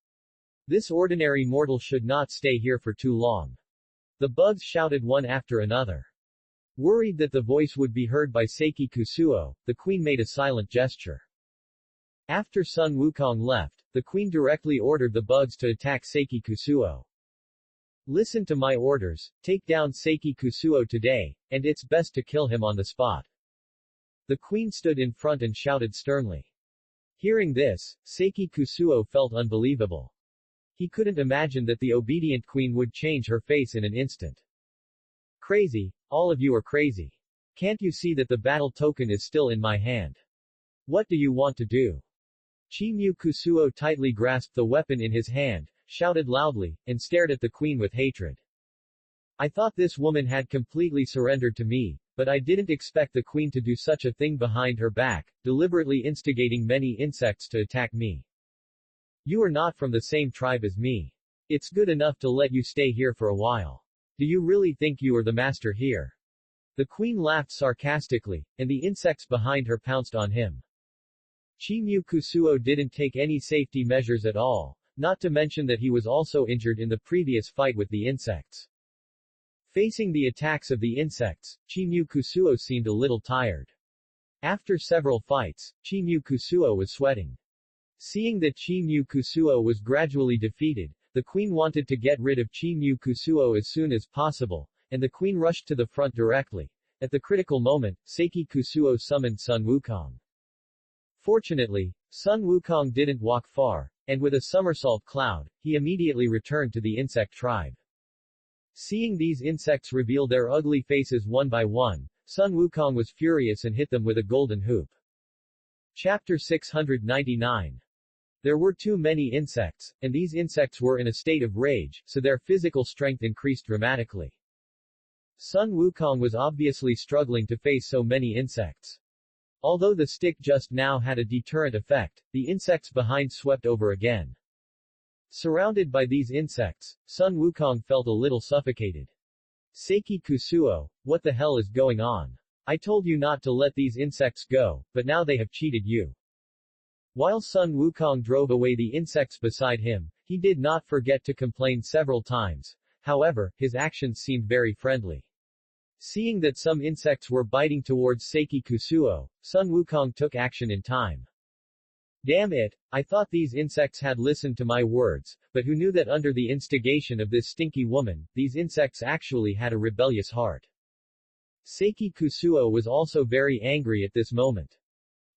This ordinary mortal should not stay here for too long. The bugs shouted one after another. Worried that the voice would be heard by Seiki Kusuo, the queen made a silent gesture. After Sun Wukong left, the queen directly ordered the bugs to attack Seiki Kusuo. Listen to my orders, take down Seiki Kusuo today, and it's best to kill him on the spot. The queen stood in front and shouted sternly. Hearing this, Seiki Kusuo felt unbelievable. He couldn't imagine that the obedient queen would change her face in an instant. Crazy, all of you are crazy. Can't you see that the battle token is still in my hand? What do you want to do? Chimyu Kusuo tightly grasped the weapon in his hand, shouted loudly, and stared at the queen with hatred. I thought this woman had completely surrendered to me, But I didn't expect the queen to do such a thing behind her back, deliberately instigating many insects to attack me. You are not from the same tribe as me. It's good enough to let you stay here for a while. Do you really think you are the master here? The queen laughed sarcastically, and the insects behind her pounced on him. Chimu Kusuo didn't take any safety measures at all, not to mention that he was also injured in the previous fight with the insects. Facing the attacks of the insects, Chimu Kusuo seemed a little tired. After several fights, Chimu Kusuo was sweating. Seeing that Chimu Kusuo was gradually defeated, the queen wanted to get rid of Chimu Kusuo as soon as possible, and the queen rushed to the front directly. At the critical moment, Seiki Kusuo summoned Sun Wukong. Fortunately, Sun Wukong didn't walk far, and with a somersault cloud, he immediately returned to the insect tribe. Seeing these insects reveal their ugly faces one by one, Sun Wukong was furious and hit them with a golden hoop. Chapter 699. There were too many insects, and these insects were in a state of rage, so their physical strength increased dramatically. Sun Wukong was obviously struggling to face so many insects. Although the stick just now had a deterrent effect, the insects behind swept over again. Surrounded by these insects, Sun Wukong felt a little suffocated. Seiki Kusuo, what the hell is going on? I told you not to let these insects go, but now they have cheated you. While Sun Wukong drove away the insects beside him, he did not forget to complain several times. However, his actions seemed very friendly. Seeing that some insects were biting towards Seiki Kusuo, Sun Wukong took action in time. Damn it, I thought these insects had listened to my words, but who knew that under the instigation of this stinky woman, these insects actually had a rebellious heart. Seiki Kusuo was also very angry at this moment.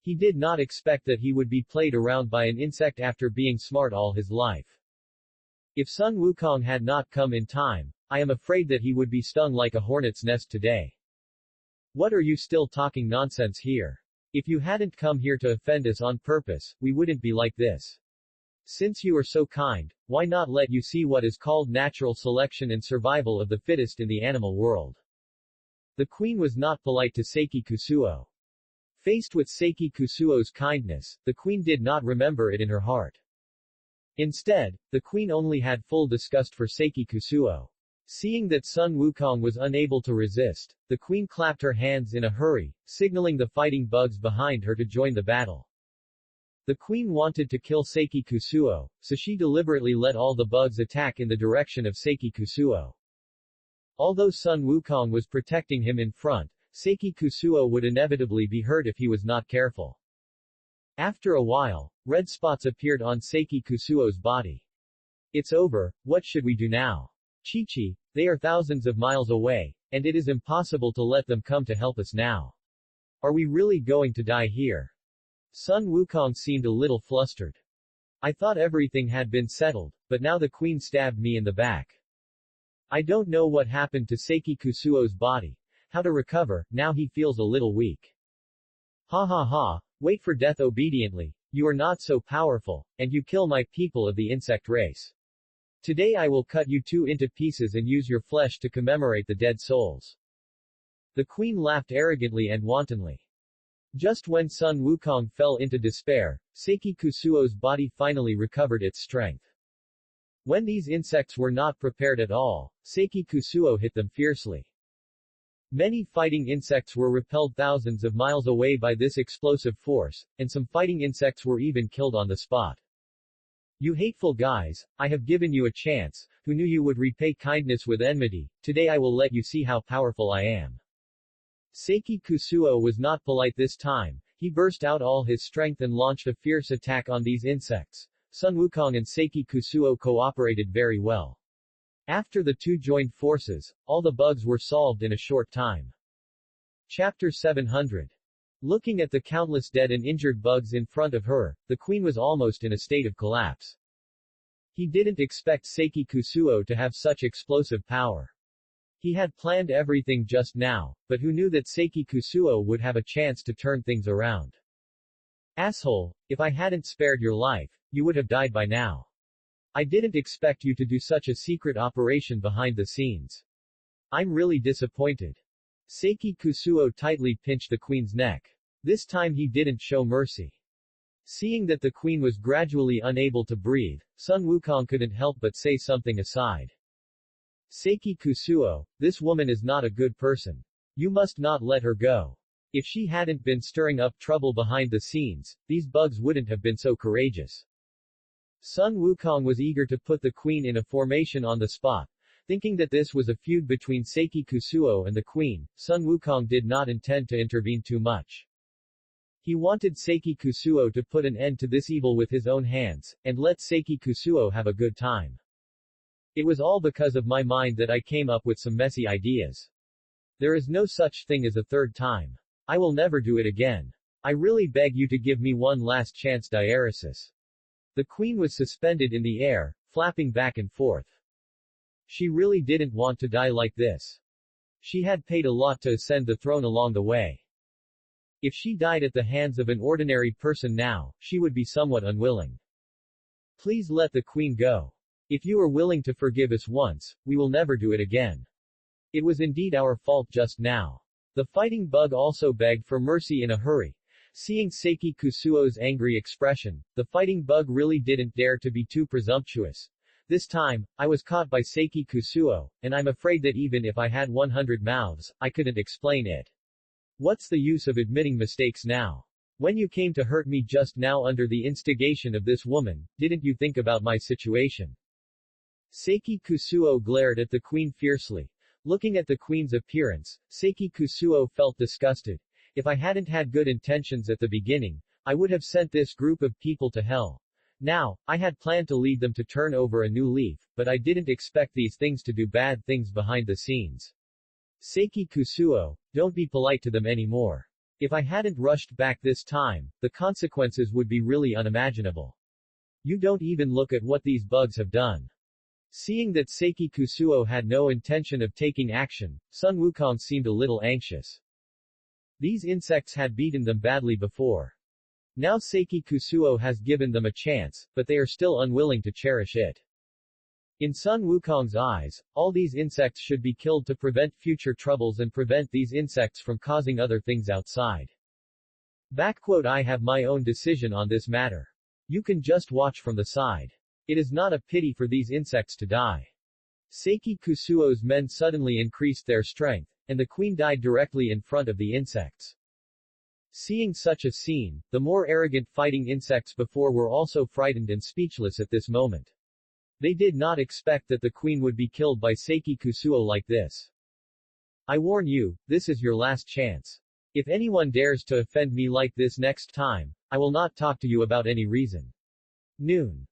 He did not expect that he would be played around by an insect after being smart all his life. If Sun Wukong had not come in time, I am afraid that he would be stung like a hornet's nest today. What are you still talking nonsense here? If you hadn't come here to offend us on purpose, we wouldn't be like this. Since you are so kind, why not let you see what is called natural selection and survival of the fittest in the animal world? The queen was not polite to Seiki Kusuo. Faced with Seiki Kusuo's kindness, the queen did not remember it in her heart. Instead, the queen only had full disgust for Seiki Kusuo. Seeing that Sun Wukong was unable to resist, the queen clapped her hands in a hurry, signaling the fighting bugs behind her to join the battle. The queen wanted to kill Seiki Kusuo, so she deliberately let all the bugs attack in the direction of Seiki Kusuo. Although Sun Wukong was protecting him in front, Seiki Kusuo would inevitably be hurt if he was not careful. After a while, red spots appeared on Seiki Kusuo's body. It's over, what should we do now? Chi-Chi, they are thousands of miles away, and it is impossible to let them come to help us now. Are we really going to die here? Sun Wukong seemed a little flustered. I thought everything had been settled, but now the queen stabbed me in the back. I don't know what happened to Seiki Kusuo's body. How to recover, now he feels a little weak. Ha ha ha, wait for death obediently, you are not so powerful, and you kill my people of the insect race. Today I will cut you two into pieces and use your flesh to commemorate the dead souls. The queen laughed arrogantly and wantonly. Just when Sun Wukong fell into despair, Seiki Kusuo's body finally recovered its strength. When these insects were not prepared at all, Seiki Kusuo hit them fiercely. Many fighting insects were repelled thousands of miles away by this explosive force, and some fighting insects were even killed on the spot. You hateful guys, I have given you a chance, who knew you would repay kindness with enmity, today I will let you see how powerful I am. Seiki Kusuo was not polite this time, he burst out all his strength and launched a fierce attack on these insects. Sun Wukong and Seiki Kusuo cooperated very well. After the two joined forces, all the bugs were solved in a short time. Chapter 700. Looking at the countless dead and injured bugs in front of her, the queen was almost in a state of collapse. He didn't expect Seiki Kusuo to have such explosive power. He had planned everything just now, but who knew that Seiki Kusuo would have a chance to turn things around. Asshole, if I hadn't spared your life, you would have died by now. I didn't expect you to do such a secret operation behind the scenes. I'm really disappointed. Seiki Kusuo tightly pinched the queen's neck. This time he didn't show mercy. Seeing that the queen was gradually unable to breathe, Sun Wukong couldn't help but say something aside. Seiki Kusuo, this woman is not a good person. You must not let her go. If she hadn't been stirring up trouble behind the scenes, these bugs wouldn't have been so courageous. Sun Wukong was eager to put the queen in a formation on the spot. Thinking that this was a feud between Seiki Kusuo and the queen, Sun Wukong did not intend to intervene too much. He wanted Seiki Kusuo to put an end to this evil with his own hands, and let Seiki Kusuo have a good time. It was all because of my mind that I came up with some messy ideas. There is no such thing as a third time. I will never do it again. I really beg you to give me one last chance. Diaresis. The queen was suspended in the air, flapping back and forth. She really didn't want to die like this. She had paid a lot to ascend the throne along the way. If she died at the hands of an ordinary person now, she would be somewhat unwilling. Please let the queen go. If you are willing to forgive us once, we will never do it again. It was indeed our fault just now. The fighting bug also begged for mercy in a hurry. Seeing Seiki Kusuo's angry expression, the fighting bug really didn't dare to be too presumptuous. This time, I was caught by Seiki Kusuo, and I'm afraid that even if I had 100 mouths, I couldn't explain it. What's the use of admitting mistakes now? When you came to hurt me just now under the instigation of this woman, didn't you think about my situation? Seiki Kusuo glared at the queen fiercely. Looking at the queen's appearance, Seiki Kusuo felt disgusted. If I hadn't had good intentions at the beginning, I would have sent this group of people to hell. Now, I had planned to lead them to turn over a new leaf, but I didn't expect these things to do bad things behind the scenes. Seiki Kusuo, don't be polite to them anymore. If I hadn't rushed back this time, the consequences would be really unimaginable. You don't even look at what these bugs have done. Seeing that Seiki Kusuo had no intention of taking action, Sun Wukong seemed a little anxious. These insects had beaten them badly before. Now Seiki Kusuo has given them a chance, but they are still unwilling to cherish it. In Sun Wukong's eyes, all these insects should be killed to prevent future troubles and prevent these insects from causing other things outside. I have my own decision on this matter. You can just watch from the side. It is not a pity for these insects to die. Seiki Kusuo's men suddenly increased their strength, and the queen died directly in front of the insects. Seeing such a scene, the more arrogant fighting insects before were also frightened and speechless at this moment. They did not expect that the queen would be killed by Seiki Kusuo like this. I warn you, this is your last chance. If anyone dares to offend me like this next time, I will not talk to you about any reason. Noon.